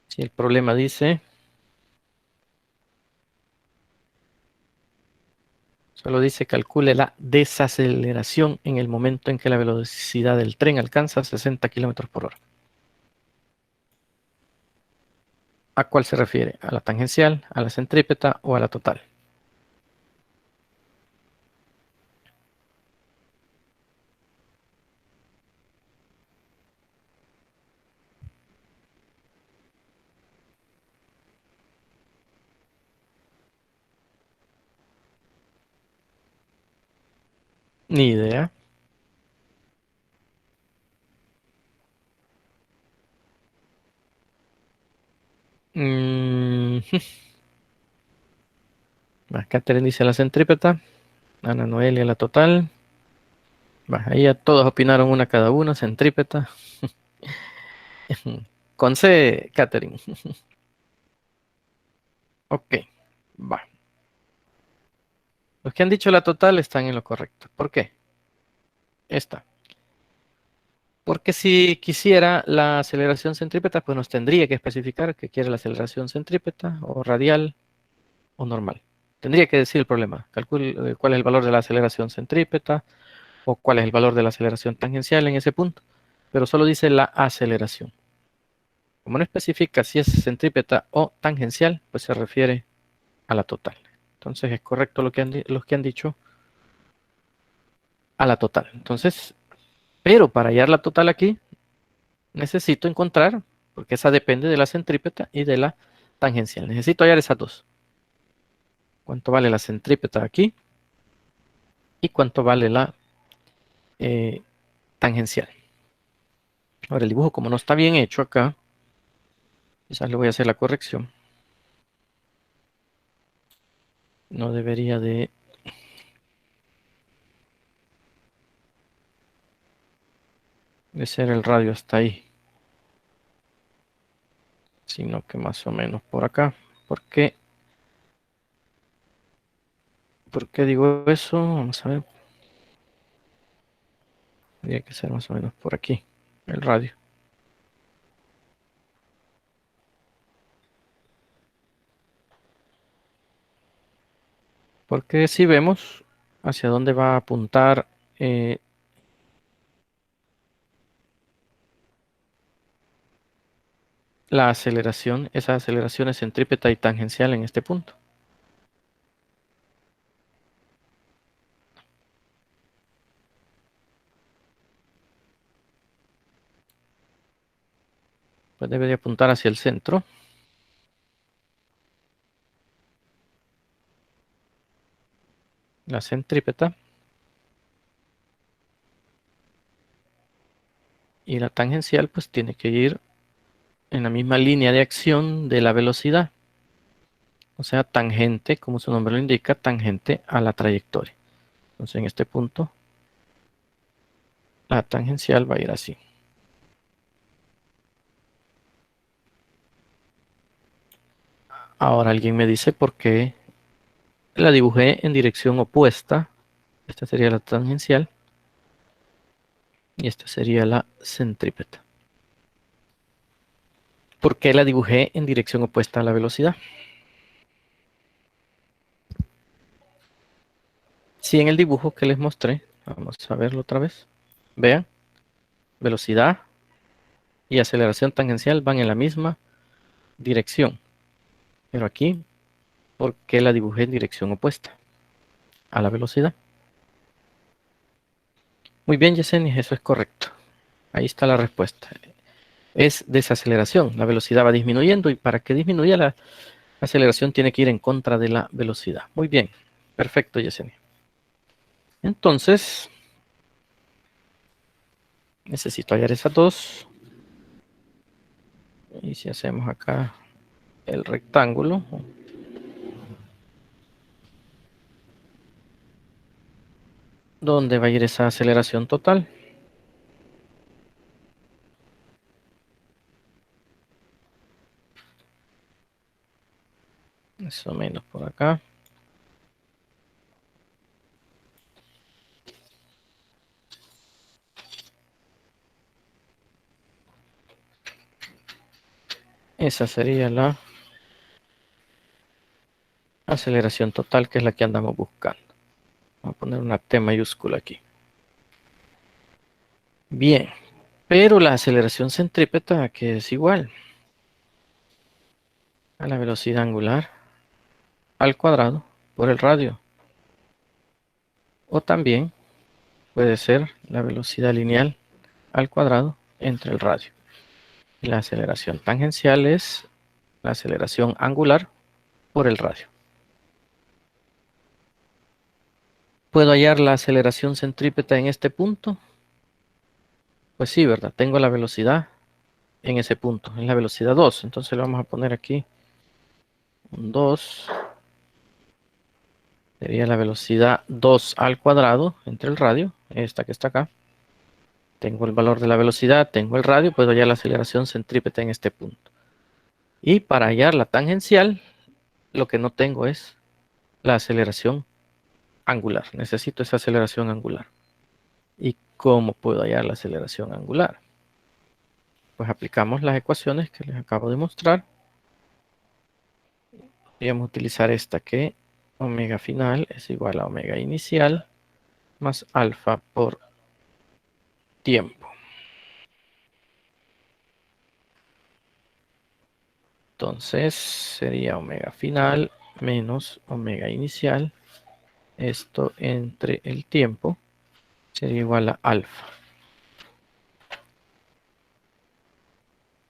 Si el problema dice, solo dice calcule la desaceleración en el momento en que la velocidad del tren alcanza 60 kilómetros por hora. ¿A cuál se refiere? ¿A la tangencial, a la centrípeta o a la total? Ni idea. Mm, Catherine dice la centrípeta. Ana Noelia la total. Ahí ya todos opinaron una cada uno, centrípeta. Con C, Catherine. Ok, va. Los que han dicho la total están en lo correcto. ¿Por qué? Esta. Porque si quisiera la aceleración centrípeta, pues nos tendría que especificar que quiere la aceleración centrípeta o radial o normal. Tendría que decir el problema. Calcule cuál es el valor de la aceleración centrípeta o cuál es el valor de la aceleración tangencial en ese punto. Pero solo dice la aceleración. Como no especifica si es centrípeta o tangencial, pues se refiere a la total. Entonces es correcto los que han dicho a la total. Entonces, pero para hallar la total aquí, necesito encontrar, porque esa depende de la centrípeta y de la tangencial. Necesito hallar esas dos. ¿Cuánto vale la centrípeta aquí? ¿Y cuánto vale la tangencial? Ahora el dibujo, como no está bien hecho acá, quizás le voy a hacer la corrección. No debería de ser el radio hasta ahí, sino que más o menos por acá. ¿Por qué? ¿Por qué digo eso? Vamos a ver. Tendría que ser más o menos por aquí, el radio. Porque si vemos hacia dónde va a apuntar la aceleración, esa aceleración es centrípeta y tangencial en este punto. Pues debe de apuntar hacia el centro. La centrípeta. Y la tangencial pues tiene que ir en la misma línea de acción de la velocidad. O sea, tangente, como su nombre lo indica, tangente a la trayectoria. Entonces, en este punto, la tangencial va a ir así. Ahora alguien me dice por qué la dibujé en dirección opuesta. Esta sería la tangencial. Y esta sería la centrípeta. ¿Por qué la dibujé en dirección opuesta a la velocidad? Si en el dibujo que les mostré, vamos a verlo otra vez. Vean, velocidad y aceleración tangencial van en la misma dirección. Pero aquí, ¿por qué la dibujé en dirección opuesta a la velocidad? Muy bien, Yesenia, eso es correcto. Ahí está la respuesta. Es desaceleración. La velocidad va disminuyendo y para que disminuya la aceleración tiene que ir en contra de la velocidad. Muy bien, perfecto, Yesenia. Entonces, necesito hallar esas dos. Y si hacemos acá el rectángulo, ¿dónde va a ir esa aceleración total? Más o menos por acá. Esa sería la aceleración total, que es la que andamos buscando. Vamos a poner una T mayúscula aquí. Bien, pero la aceleración centrípeta, que es igual a la velocidad angular al cuadrado por el radio. O también puede ser la velocidad lineal al cuadrado entre el radio. Y la aceleración tangencial es la aceleración angular por el radio. ¿Puedo hallar la aceleración centrípeta en este punto? Pues sí, ¿verdad? Tengo la velocidad en ese punto, en la velocidad 2. Entonces le vamos a poner aquí un 2. Sería la velocidad 2 al cuadrado entre el radio, esta que está acá. Tengo el valor de la velocidad, tengo el radio, puedo hallar la aceleración centrípeta en este punto. Y para hallar la tangencial, lo que no tengo es la aceleración angular. Necesito esa aceleración angular. ¿Y cómo puedo hallar la aceleración angular? Pues aplicamos las ecuaciones que les acabo de mostrar. Podríamos utilizar esta que omega final es igual a omega inicial más alfa por tiempo. Entonces sería omega final menos omega inicial. Esto entre el tiempo sería igual a alfa.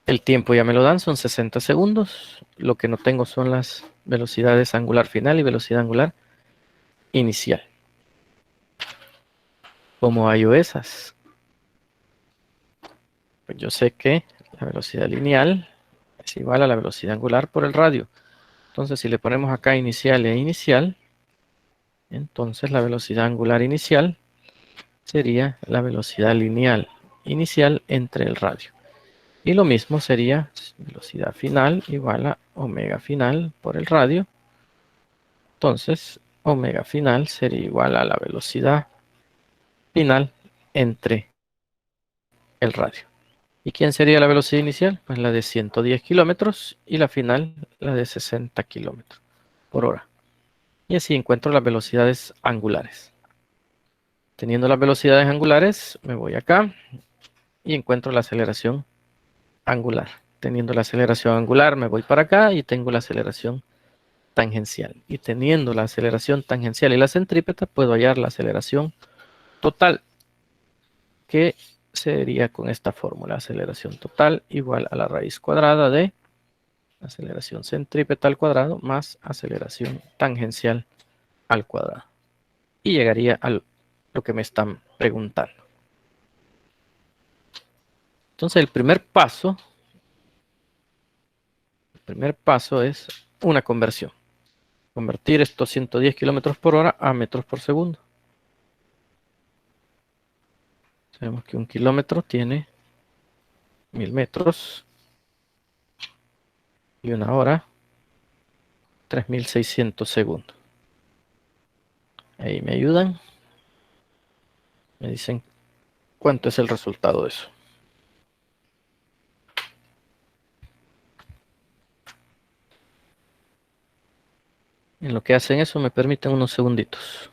El tiempo ya me lo dan, son 60 segundos. Lo que no tengo son las velocidades angular final y velocidad angular inicial. ¿Cómo hallo esas? Pues yo sé que la velocidad lineal es igual a la velocidad angular por el radio. Entonces, si le ponemos acá inicial e inicial, entonces la velocidad angular inicial sería la velocidad lineal inicial entre el radio. Y lo mismo sería velocidad final igual a omega final por el radio. Entonces, omega final sería igual a la velocidad final entre el radio. ¿Y quién sería la velocidad inicial? Pues la de 110 kilómetros y la final la de 60 kilómetros por hora. Y así encuentro las velocidades angulares. Teniendo las velocidades angulares, me voy acá y encuentro la aceleración angular. Teniendo la aceleración angular, me voy para acá y tengo la aceleración tangencial. Y teniendo la aceleración tangencial y la centrípeta, puedo hallar la aceleración total, que sería con esta fórmula: aceleración total igual a la raíz cuadrada de aceleración centrípeta al cuadrado más aceleración tangencial al cuadrado. Y llegaría a lo que me están preguntando. Entonces el primer paso primer paso es una conversión. Convertir estos 110 kilómetros por hora a metros por segundo. Sabemos que 1 kilómetro tiene 1000 metros. Y 1 hora, 3600 segundos. Ahí me ayudan. Me dicen cuánto es el resultado de eso. En lo que hacen eso me permiten unos segunditos.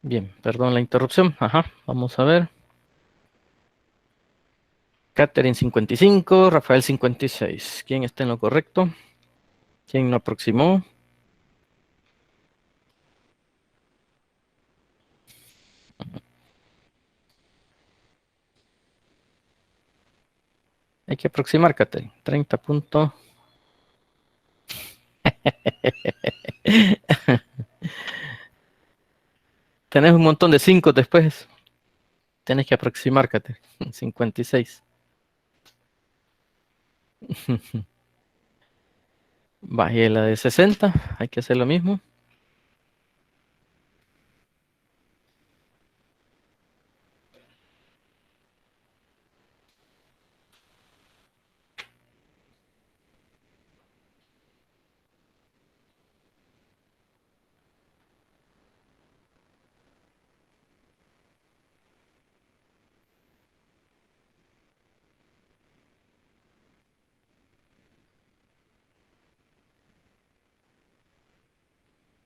Bien, perdón la interrupción. Ajá, vamos a ver. Catherine 55, Rafael 56. ¿Quién está en lo correcto? ¿Quién lo aproximó? Hay que aproximar, Catherine. 30 puntos. Tenés un montón de 5 después. Tenés que aproximar, Catherine. 56. Bajé la de 60. Hay que hacer lo mismo.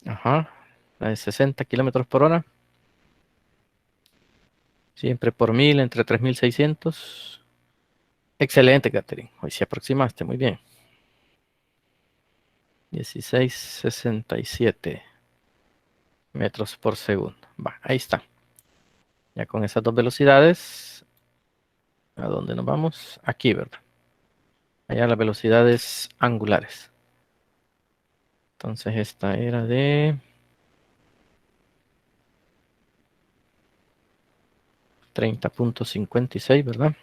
Ajá. La de 60 kilómetros por hora. Siempre por 1000, entre 3600. Excelente, Catherine. Hoy sí aproximaste, muy bien. 1667 metros por segundo. Va, ahí está. Ya con esas dos velocidades, ¿a dónde nos vamos? Aquí, ¿verdad? Allá las velocidades angulares. Entonces esta era de 30.56, ¿verdad?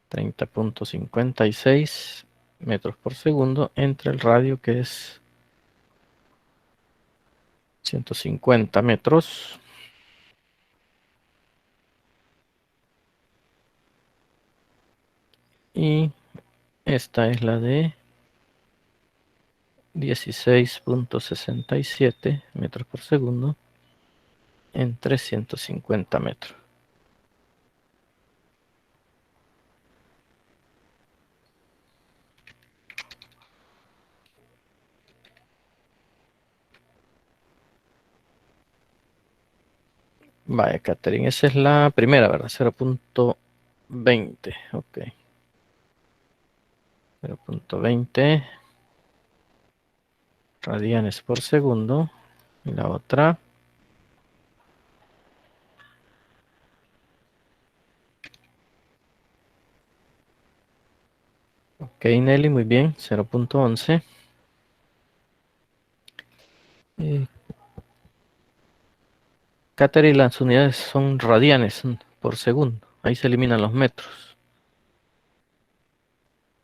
30.56 metros por segundo entre el radio, que es 150 metros. Y esta es la de 16.67 metros por segundo en 350 metros. Vaya, Catherine, esa es la primera, ¿verdad? 0.20, ok. 0.20 radianes por segundo. Y la otra, ok, Nelly, muy bien, 0.11. Catherine, las unidades son radianes por segundo. Ahí se eliminan los metros.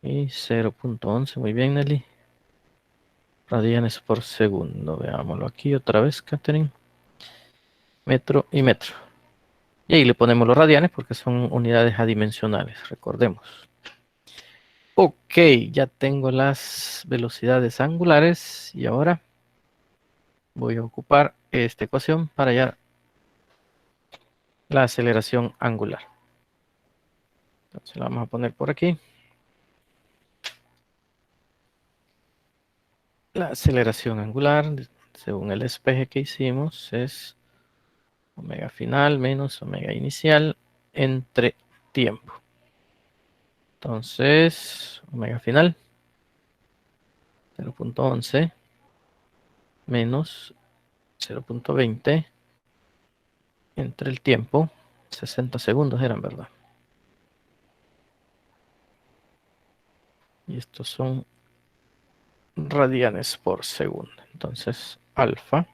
Y 0.11, muy bien, Nelly. Radianes por segundo. Veámoslo aquí otra vez, Catherine. Metro y metro. Y ahí le ponemos los radianes porque son unidades adimensionales, recordemos. Ok, ya tengo las velocidades angulares y ahora voy a ocupar esta ecuación para hallar la aceleración angular. Entonces la vamos a poner por aquí. La aceleración angular, según el despeje que hicimos, es omega final menos omega inicial entre tiempo. Entonces, omega final, 0.11 menos 0.20 entre el tiempo, 60 segundos eran, ¿verdad? Y estos son radianes por segundo. Entonces, alfa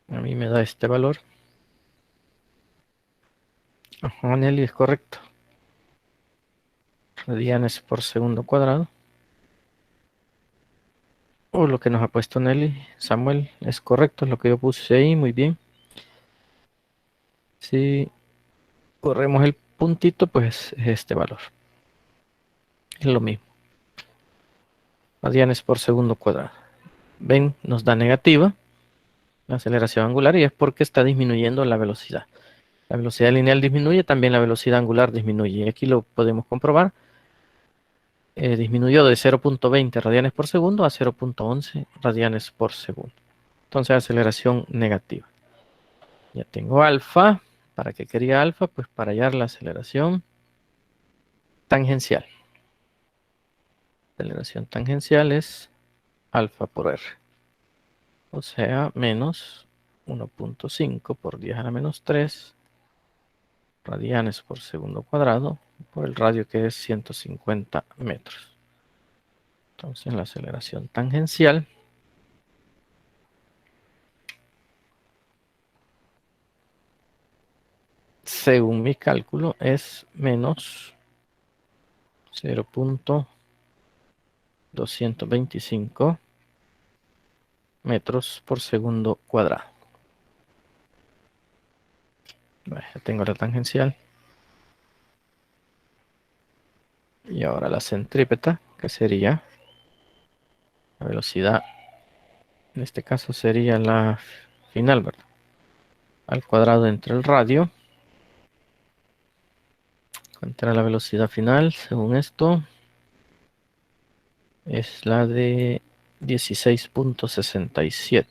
a mí me da este valor. Ajá, Nelly, es correcto. Radianes por segundo cuadrado. O lo que nos ha puesto Nelly, Samuel, es correcto, es lo que yo puse ahí, muy bien. Si corremos el puntito, pues es este valor. Es lo mismo. Radianes por segundo cuadrado. Ven, nos da negativa la aceleración angular y es porque está disminuyendo la velocidad. La velocidad lineal disminuye, también la velocidad angular disminuye. Y aquí lo podemos comprobar. Disminuyó de 0.20 radianes por segundo a 0.11 radianes por segundo. Entonces, aceleración negativa. Ya tengo alfa. ¿Para qué quería alfa? Pues para hallar la aceleración tangencial. Aceleración tangencial es alfa por r. O sea, menos 1.5 por 10 a la menos 3 radianes por segundo cuadrado por el radio que es 150 metros. Entonces la aceleración tangencial según mi cálculo es menos 0.225 metros por segundo cuadrado. Bueno, ya tengo la tangencial. Y ahora la centrípeta, que sería la velocidad, en este caso sería la final, ¿verdad? Al cuadrado entre el radio. Contra la velocidad final, según esto, es la de 16.67.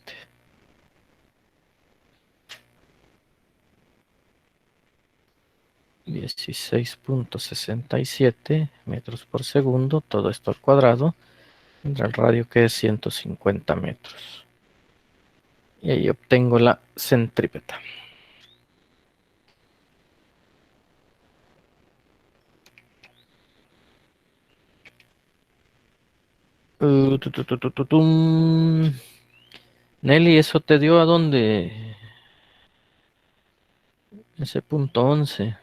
.67 metros por segundo, todo esto al cuadrado, entre el radio que es 150 metros. Y ahí obtengo la centrípeta. Nelly, ¿eso te dio a dónde? Ese punto 11.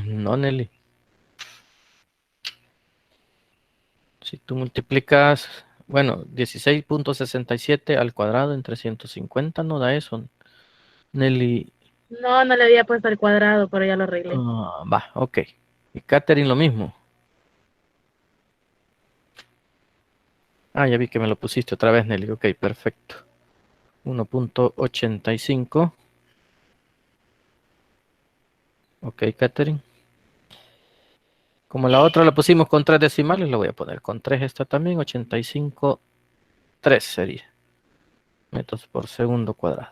No, Nelly. Si tú multiplicas, bueno, 16.67 al cuadrado entre 150 no da eso. Nelly. No, no le había puesto el cuadrado, pero ya lo arreglé. Va, ok. Y Catherine lo mismo. Ya vi que me lo pusiste otra vez, Nelly. Ok, perfecto. 1.85. Ok, Catherine. Como la otra la pusimos con 3 decimales, la voy a poner con 3 esta también, 85,3 sería metros por segundo cuadrado.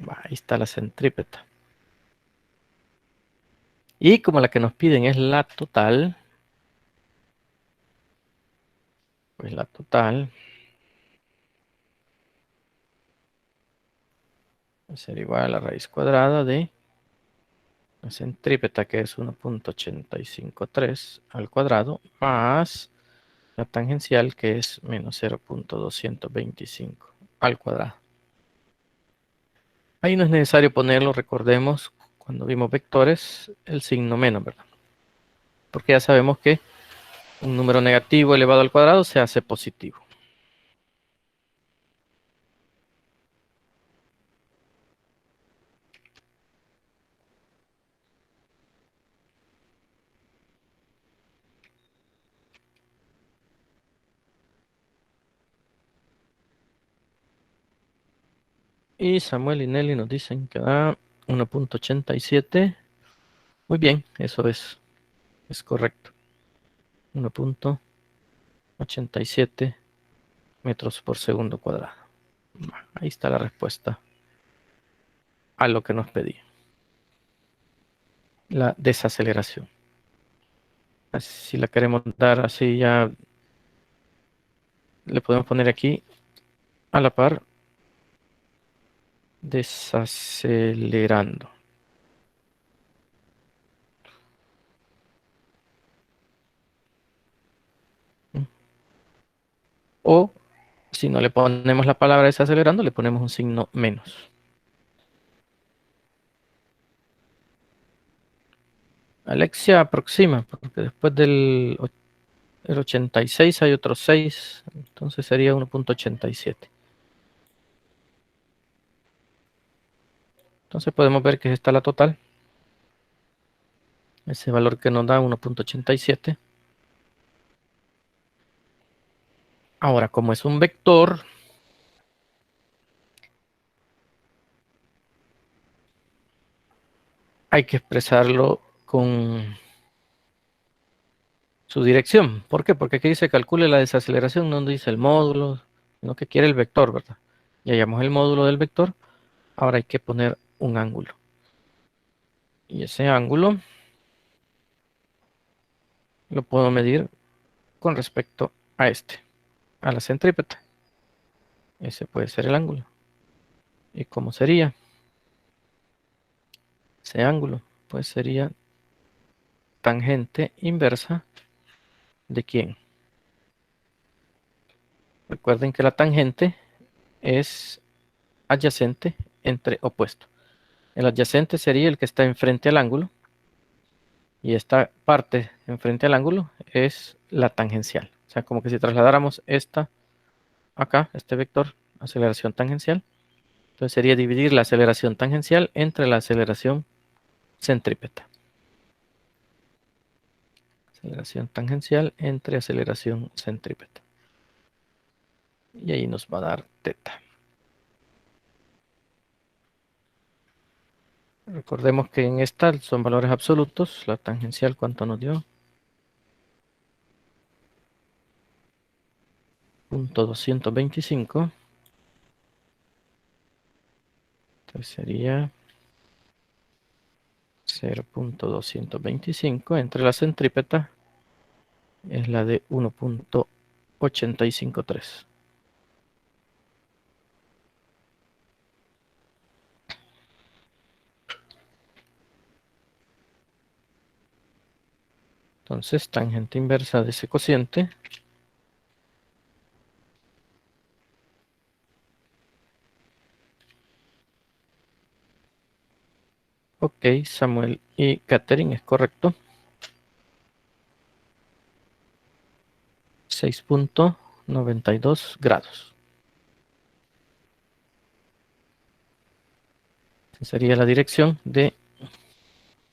Ahí está la centrípeta. Y como la que nos piden es la total, pues la total va a ser igual a la raíz cuadrada de la centrípeta, que es 1,853 al cuadrado, más la tangencial, que es menos 0,225 al cuadrado. Ahí no es necesario ponerlo, recordemos, cuando vimos vectores, el signo menos, ¿verdad? Porque ya sabemos que un número negativo elevado al cuadrado se hace positivo. Y Samuel y Nelly nos dicen que da 1,87. Muy bien, eso es correcto. 1,87 metros por segundo cuadrado. Ahí está la respuesta a lo que nos pedí. La desaceleración. Si la queremos dar así, ya le podemos poner aquí a la par desacelerando. O si no le ponemos la palabra desacelerando, le ponemos un signo menos. Alexia aproxima, porque después del 86 hay otros 6, entonces sería 1,87. Entonces podemos ver que está la total. Ese valor que nos da 1,87. Ahora, como es un vector, hay que expresarlo con su dirección. ¿Por qué? Porque aquí dice calcule la desaceleración, no dice el módulo, sino que quiere el vector, ¿verdad? Ya hallamos el módulo del vector. Ahora hay que poner un ángulo. Y ese ángulo lo puedo medir con respecto a a la centrípeta. Ese puede ser el ángulo. ¿Y cómo sería ese ángulo? Pues sería tangente inversa ¿de quién? Recuerden que la tangente es adyacente entre opuesto. El adyacente sería el que está enfrente al ángulo. Y esta parte enfrente al ángulo es la tangencial. O sea, como que si trasladáramos esta acá, este vector, aceleración tangencial, entonces sería dividir la aceleración tangencial entre la aceleración centrípeta. Aceleración tangencial entre aceleración centrípeta. Y ahí nos va a dar teta. Recordemos que en esta son valores absolutos. La tangencial, ¿cuánto nos dio? 0,225. Entonces sería 0,225 entre la centrípeta es la de 1,853. Entonces, tangente inversa de ese cociente ok, Samuel y Catherine, es correcto. 6,92 grados. Esa sería la dirección de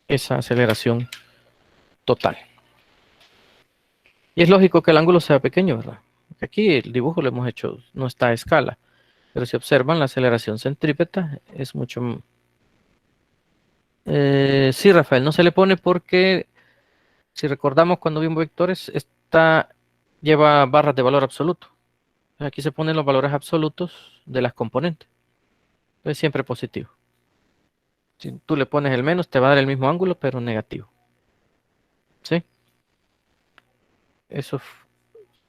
esa aceleración total. Y es lógico que el ángulo sea pequeño, ¿verdad? Porque aquí el dibujo lo hemos hecho, no está a escala. Pero si observan, la aceleración centrípeta es mucho... sí, Rafael, no se le pone porque Si recordamos cuando vimos vectores, esta lleva barras de valor absoluto. Aquí se ponen los valores absolutos de las componentes. Entonces siempre positivo. Si tú le pones el menos, te va a dar el mismo ángulo, pero negativo. ¿Sí? Eso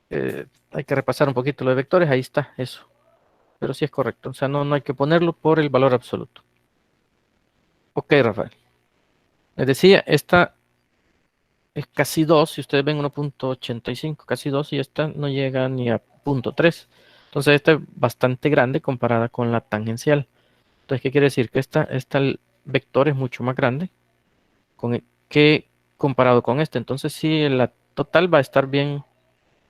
hay que repasar un poquito lo de vectores. Ahí está, eso. Pero sí es correcto. O sea, no hay que ponerlo por el valor absoluto. Ok, Rafael. Les decía, esta es casi 2. Si ustedes ven 1.85, casi 2, y esta no llega ni a 0.3. Entonces esta es bastante grande comparada con la tangencial. Entonces, ¿qué quiere decir? Que esta vector es mucho más grande que comparado con este. Entonces, sí, la total va a estar bien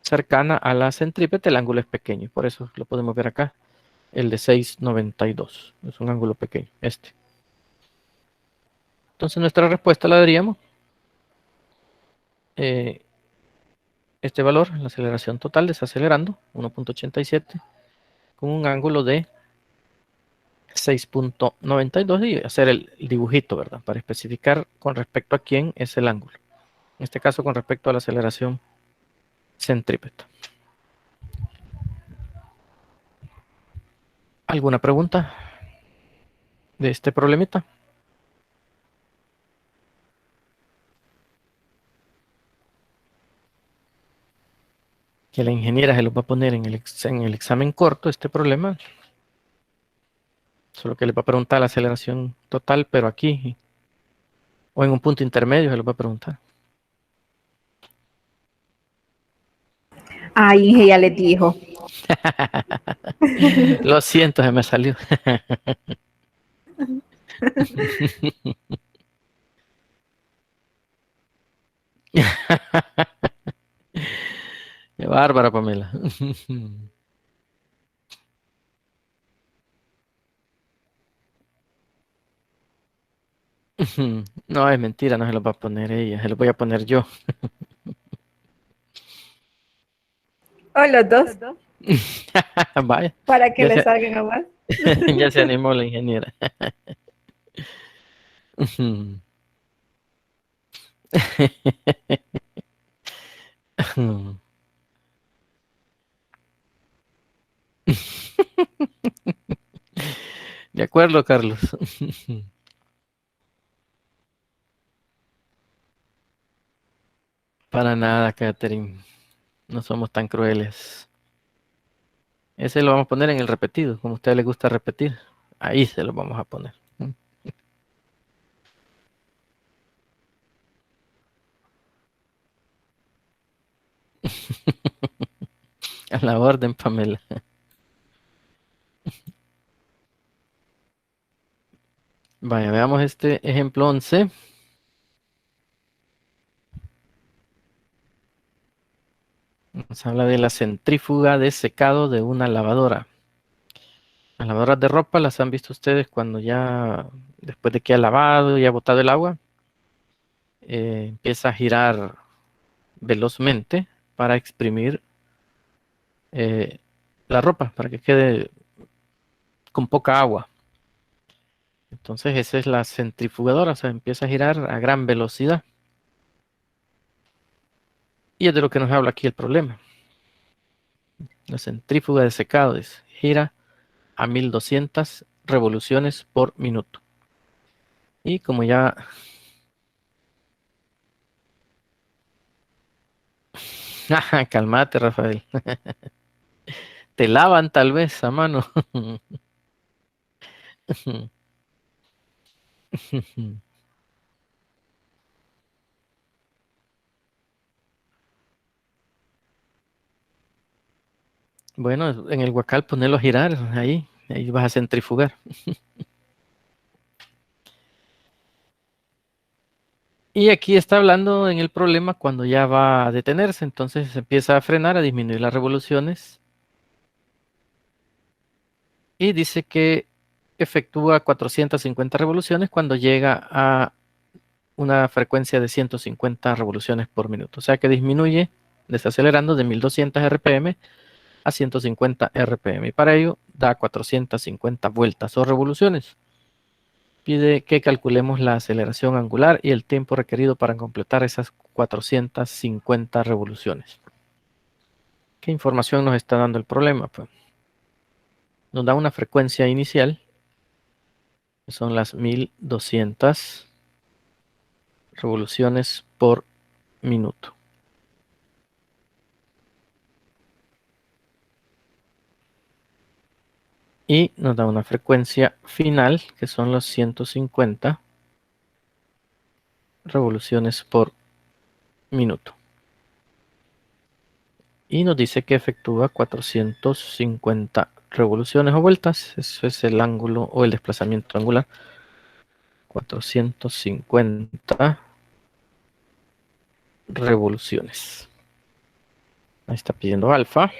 cercana a la centrípeta, el ángulo es pequeño. Por eso lo podemos ver acá. El de 6,92. Es un ángulo pequeño, este. Entonces, nuestra respuesta la daríamos. Este valor, la aceleración total desacelerando, 1.87, con un ángulo de 6.92 y hacer el dibujito, ¿verdad? Para especificar con respecto a quién es el ángulo. En este caso, con respecto a la aceleración centrípeta. ¿Alguna pregunta de este problemita? Que la ingeniera se lo va a poner en el examen corto, este problema. Solo que le va a preguntar la aceleración total, pero aquí, o en un punto intermedio se lo va a preguntar. Ay, Inge ya les dijo. Lo siento, se me salió. Qué bárbara, Pamela. No, es mentira, no se lo va a poner ella, se lo voy a poner yo. O los dos, Vaya, para que ya le se, salgan a más. ya se animó la ingeniera. De acuerdo, Carlos. Para nada, Catherine. No somos tan crueles. Ese lo vamos a poner en el repetido, como a usted le gusta repetir. Ahí se lo vamos a poner. A la orden, Pamela. Vaya, veamos este ejemplo 11. Nos habla de la centrífuga de secado de una lavadora. Las lavadoras de ropa las han visto ustedes cuando ya, después de que ha lavado y ha botado el agua, empieza a girar velozmente para exprimir la ropa, para que quede con poca agua. Entonces esa es la centrifugadora, o sea, empieza a girar a gran velocidad. Y es de lo que nos habla aquí el problema. La centrífuga de secado gira a 1200 revoluciones por minuto. Y como ya... Calmate, Rafael. Te lavan tal vez a mano. Bueno, en el huacal ponelo a girar, ahí vas a centrifugar. Y aquí está hablando en el problema cuando ya va a detenerse, entonces se empieza a frenar, a disminuir las revoluciones. Y dice que efectúa 450 revoluciones cuando llega a una frecuencia de 150 revoluciones por minuto. O sea que disminuye, desacelerando de 1200 RPM a 150 RPM. Y para ello da 450 vueltas o revoluciones. pide que calculemos la aceleración angular y el tiempo requerido para completar esas 450 revoluciones. ¿Qué información nos está dando el problema? Pues nos da una frecuencia inicial, que son las 1200 revoluciones por minuto. Y nos da una frecuencia final, que son los 150 revoluciones por minuto. Y nos dice que efectúa 450 revoluciones o vueltas. Eso es el ángulo o el desplazamiento angular. 450 revoluciones. Ahí está pidiendo alfa,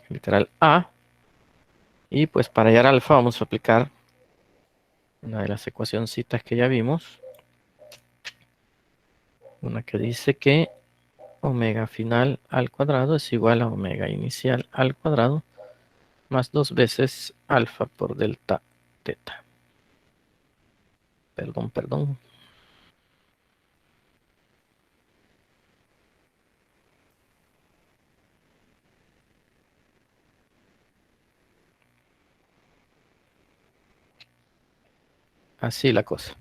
literal A. Y pues para hallar alfa vamos a aplicar una de las ecuacioncitas que ya vimos. Una que dice que omega final al cuadrado es igual a omega inicial al cuadrado más 2 veces alfa por delta teta. Perdón. Así la cosa.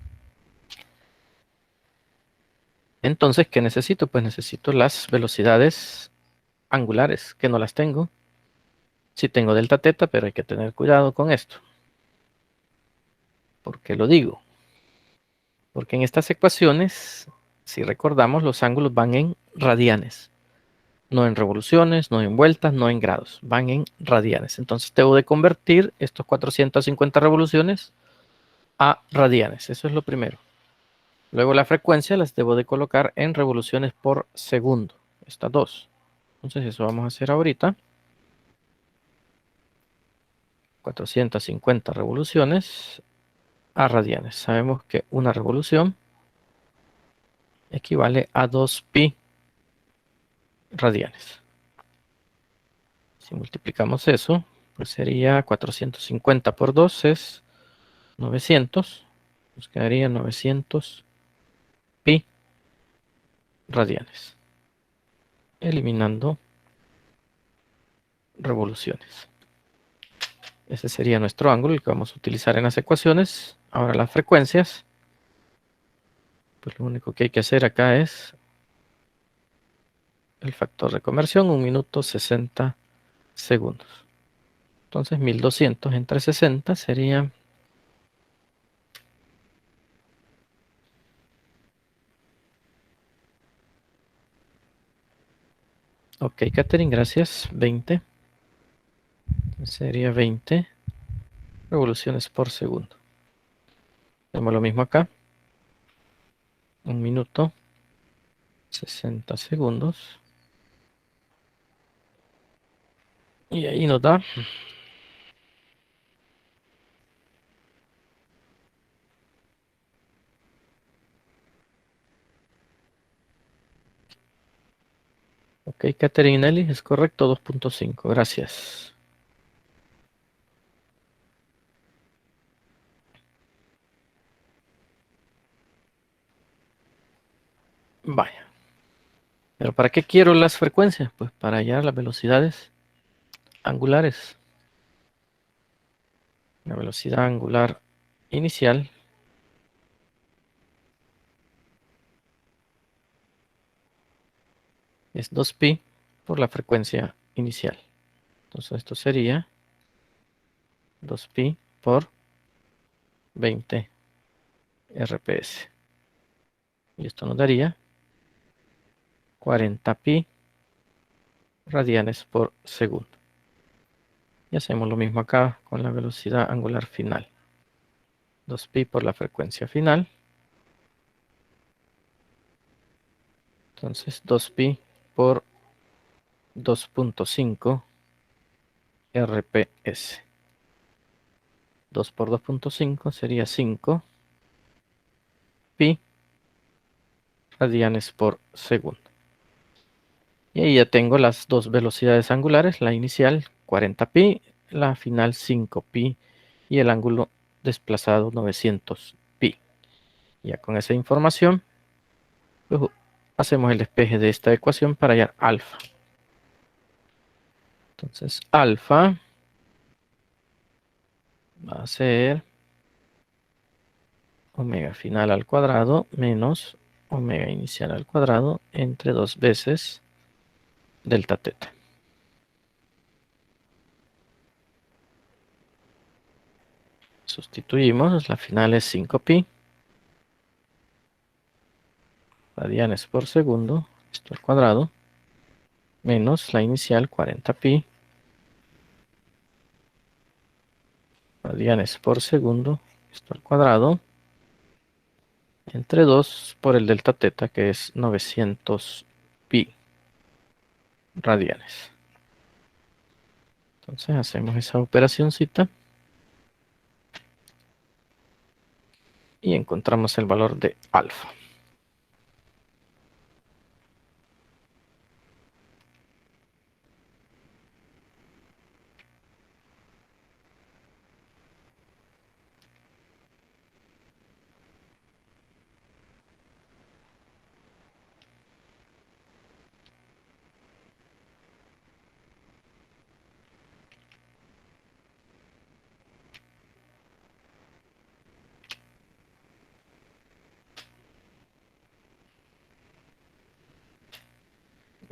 Entonces, ¿qué necesito? Pues necesito las velocidades angulares, que no las tengo. Sí tengo delta teta, pero hay que tener cuidado con esto. ¿Por qué lo digo? Porque en estas ecuaciones, si recordamos, los ángulos van en radianes. No en revoluciones, no en vueltas, no en grados. Van en radianes. Entonces debo de convertir estos 450 revoluciones a radianes. Eso es lo primero. Luego la frecuencia las debo de colocar en revoluciones por segundo. Estas dos. Entonces eso vamos a hacer ahorita. 450 revoluciones a radianes. Sabemos que una revolución equivale a 2pi radianes. Si multiplicamos eso, pues sería 450 por 2 es 900. Nos quedaría 900 pi radianes. Eliminando revoluciones. Ese sería nuestro ángulo, el que vamos a utilizar en las ecuaciones. Ahora las frecuencias. Pues lo único que hay que hacer acá es el factor de conversión, 1 minuto 60 segundos. Entonces 1200 entre 60 sería... Ok, Catherine, gracias. 20. Sería 20 revoluciones por segundo. Hacemos lo mismo acá. 1 minuto 60 segundos. Y ahí nos da... Ok, Catherine Nelly, es correcto, 2.5. Gracias. Vaya. ¿Pero para qué quiero las frecuencias? Pues para hallar las velocidades angulares. La velocidad angular inicial es 2pi por la frecuencia inicial. Entonces esto sería 2pi por 20 RPS. Y esto nos daría 40pi radianes por segundo. Y hacemos lo mismo acá con la velocidad angular final. 2pi por la frecuencia final. Entonces 2pi por 2.5 RPS. 2 por 2.5 sería 5 pi radianes por segundo. Y ahí ya tengo las dos velocidades angulares, la inicial 40pi, la final 5pi y el ángulo desplazado 900 Ya con esa información, pues, hacemos el despeje de esta ecuación para hallar alfa. Entonces, alfa va a ser omega final al cuadrado menos omega inicial al cuadrado entre 2 veces delta teta. Sustituimos, la final es 5pi radianes por segundo, esto al cuadrado, menos la inicial 40pi radianes por segundo, esto al cuadrado, entre 2 por el delta teta, que es 900 pi radianes. Entonces hacemos esa operacioncita y encontramos el valor de alfa.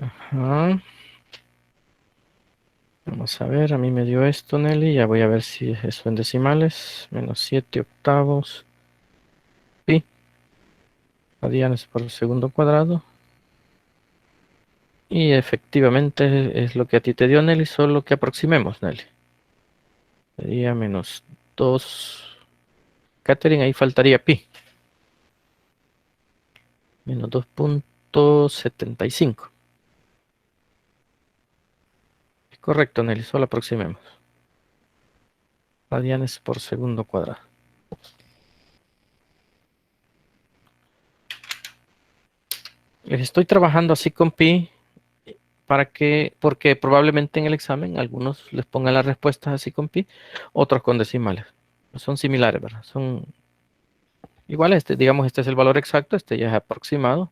Ajá. Vamos a ver, a mí me dio esto, Nelly. Ya voy a ver si es eso en decimales. Menos 7 octavos pi radianes por segundo cuadrado. Y efectivamente es lo que a ti te dio, Nelly, solo que aproximemos, Nelly. Sería menos 2. Catherine, ahí faltaría pi. Menos 2,75. Es correcto, Nelly, solo aproximemos. Radianes por segundo cuadrado. Les estoy trabajando así con pi porque probablemente en el examen algunos les pongan las respuestas así con pi, otros con decimales. Son similares, ¿verdad? Son iguales. Digamos, este es el valor exacto, este ya es aproximado.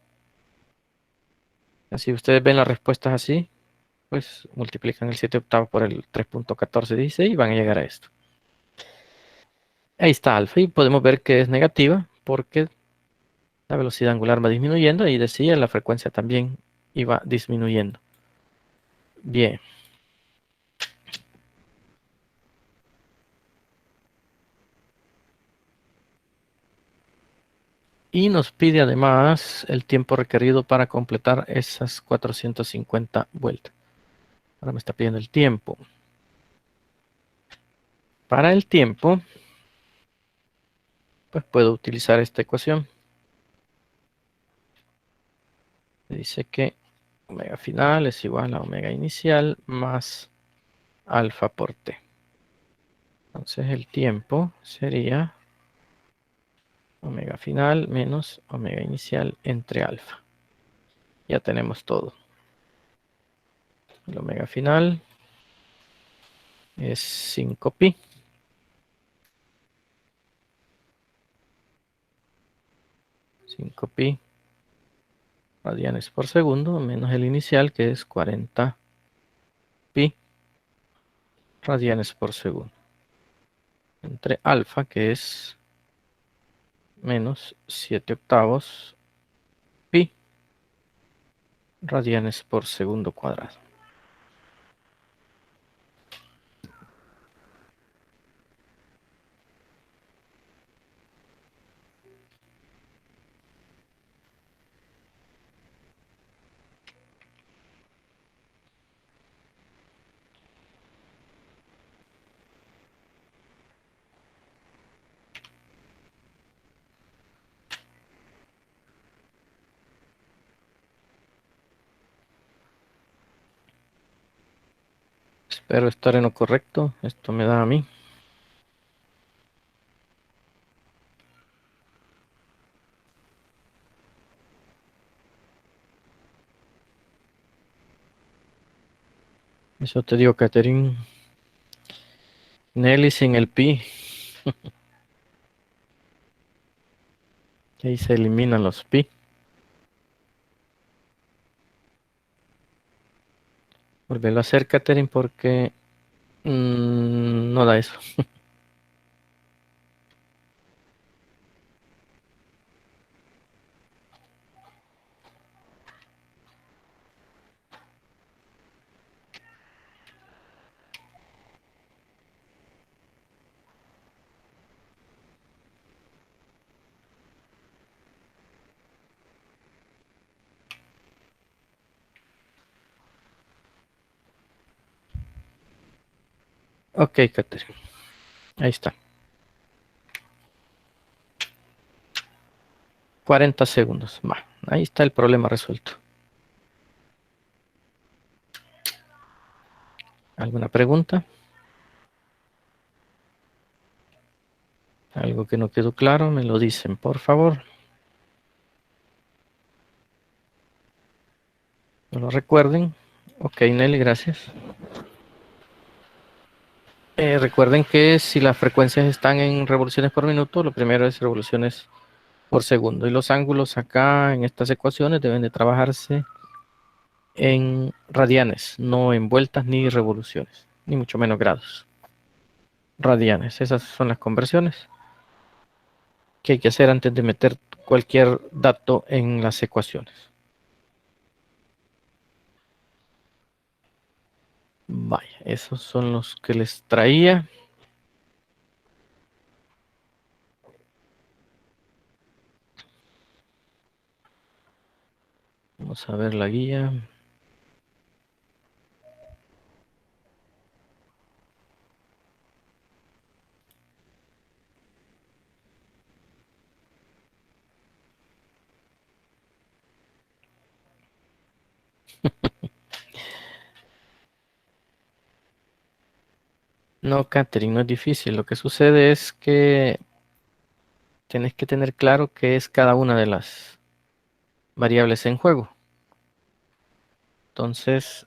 Así ustedes ven las respuestas así, pues multiplican el 7 octavos por el 3,1416 y van a llegar a esto. Ahí está alfa y podemos ver que es negativa porque la velocidad angular va disminuyendo y decía la frecuencia también iba disminuyendo. Bien. Y nos pide además el tiempo requerido para completar esas 450 vueltas. Ahora me está pidiendo el tiempo. Para el tiempo, pues puedo utilizar esta ecuación. Dice que omega final es igual a omega inicial más alfa por t. Entonces el tiempo sería omega final menos omega inicial entre alfa. Ya tenemos todo. El omega final es 5pi. 5pi radianes por segundo menos el inicial que es 40 pi radianes por segundo entre alfa que es menos 7 octavos pi radianes por segundo cuadrado. Espero estar en lo correcto. Esto me da a mí. Eso te digo, Catherine. Nelly sin el pi. Ahí se eliminan los pi. Volvelo a hacer, Catherine, porque no da eso. Ok, Catherine. Ahí está. 40 segundos. Va, ahí está el problema resuelto. ¿Alguna pregunta? Algo que no quedó claro, me lo dicen, por favor. No lo recuerden. Ok, Nelly, gracias. Recuerden que si las frecuencias están en revoluciones por minuto, lo primero es revoluciones por segundo. Y los ángulos acá en estas ecuaciones deben de trabajarse en radianes, no en vueltas ni revoluciones, ni mucho menos grados. Radianes, esas son las conversiones que hay que hacer antes de meter cualquier dato en las ecuaciones. Vaya, esos son los que les traía. Vamos a ver la guía. No, Catherine, no es difícil. Lo que sucede es que tienes que tener claro qué es cada una de las variables en juego. Entonces,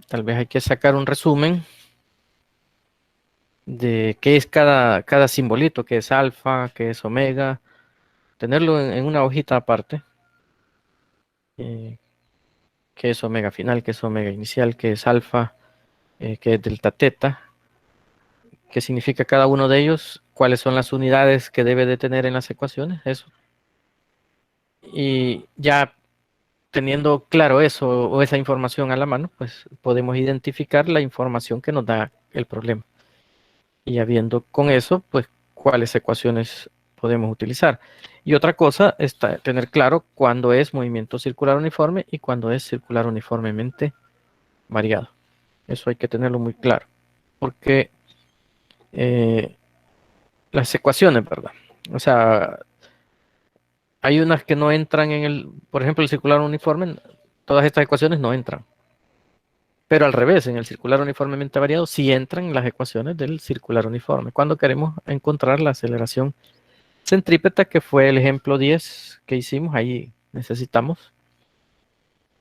tal vez hay que sacar un resumen de qué es cada simbolito, qué es alfa, qué es omega, tenerlo en una hojita aparte, eh, qué es omega final, qué es omega inicial, qué es alfa, qué es delta teta, qué significa cada uno de ellos, cuáles son las unidades que debe de tener en las ecuaciones, eso. Y ya teniendo claro eso o esa información a la mano, pues podemos identificar la información que nos da el problema. Y habiendo con eso, pues cuáles ecuaciones podemos utilizar. Y otra cosa es tener claro cuándo es movimiento circular uniforme y cuándo es circular uniformemente variado. Eso hay que tenerlo muy claro, porque eh, las ecuaciones, ¿verdad? O sea, hay unas que no entran en por ejemplo, el circular uniforme, todas estas ecuaciones no entran. Pero al revés, en el circular uniformemente variado sí entran las ecuaciones del circular uniforme. Cuando queremos encontrar la aceleración centrípeta, que fue el ejemplo 10 que hicimos, ahí necesitamos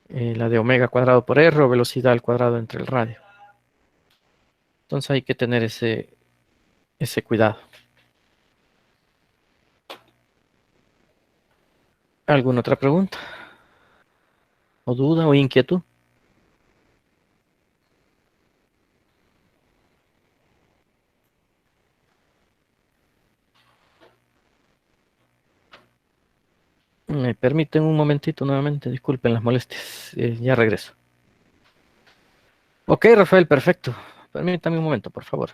la de omega cuadrado por r o velocidad al cuadrado entre el radio. Entonces hay que tener ese cuidado. ¿Alguna otra pregunta? ¿O duda o inquietud? Me permiten un momentito nuevamente, disculpen las molestias, ya regreso. Ok, Rafael, perfecto. Permítame un momento, por favor.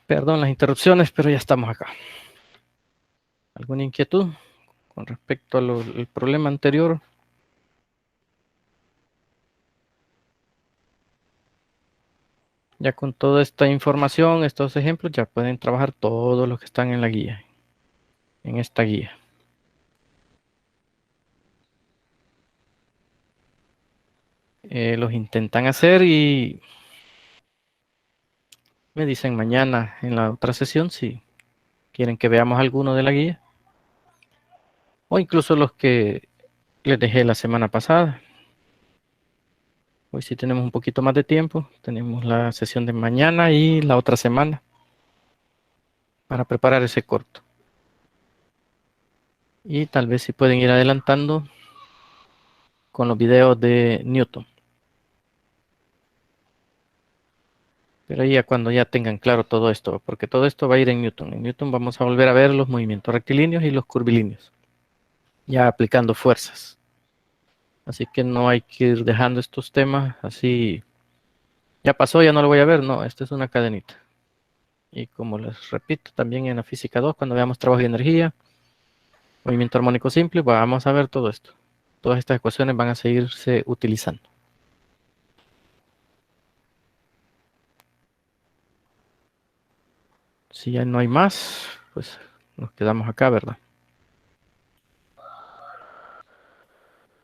Perdón las interrupciones, pero ya estamos acá. ¿Alguna inquietud con respecto al problema anterior? Ya con toda esta información, estos ejemplos, ya pueden trabajar todos los que están en la guía, en esta guía. Los intentan hacer y me dicen mañana en la otra sesión si quieren que veamos alguno de la guía. O incluso los que les dejé la semana pasada. Hoy sí tenemos un poquito más de tiempo. Tenemos la sesión de mañana y la otra semana para preparar ese corto. Y tal vez si pueden ir adelantando con los videos de Newton. Pero ya cuando ya tengan claro todo esto, porque todo esto va a ir en Newton. En Newton vamos a volver a ver los movimientos rectilíneos y los curvilíneos, ya aplicando fuerzas. Así que no hay que ir dejando estos temas así. Ya pasó, ya no lo voy a ver. No, esta es una cadenita. Y como les repito, también en la física 2, cuando veamos trabajo y energía, movimiento armónico simple, vamos a ver todo esto. Todas estas ecuaciones van a seguirse utilizando. Si ya no hay más, pues nos quedamos acá, ¿verdad?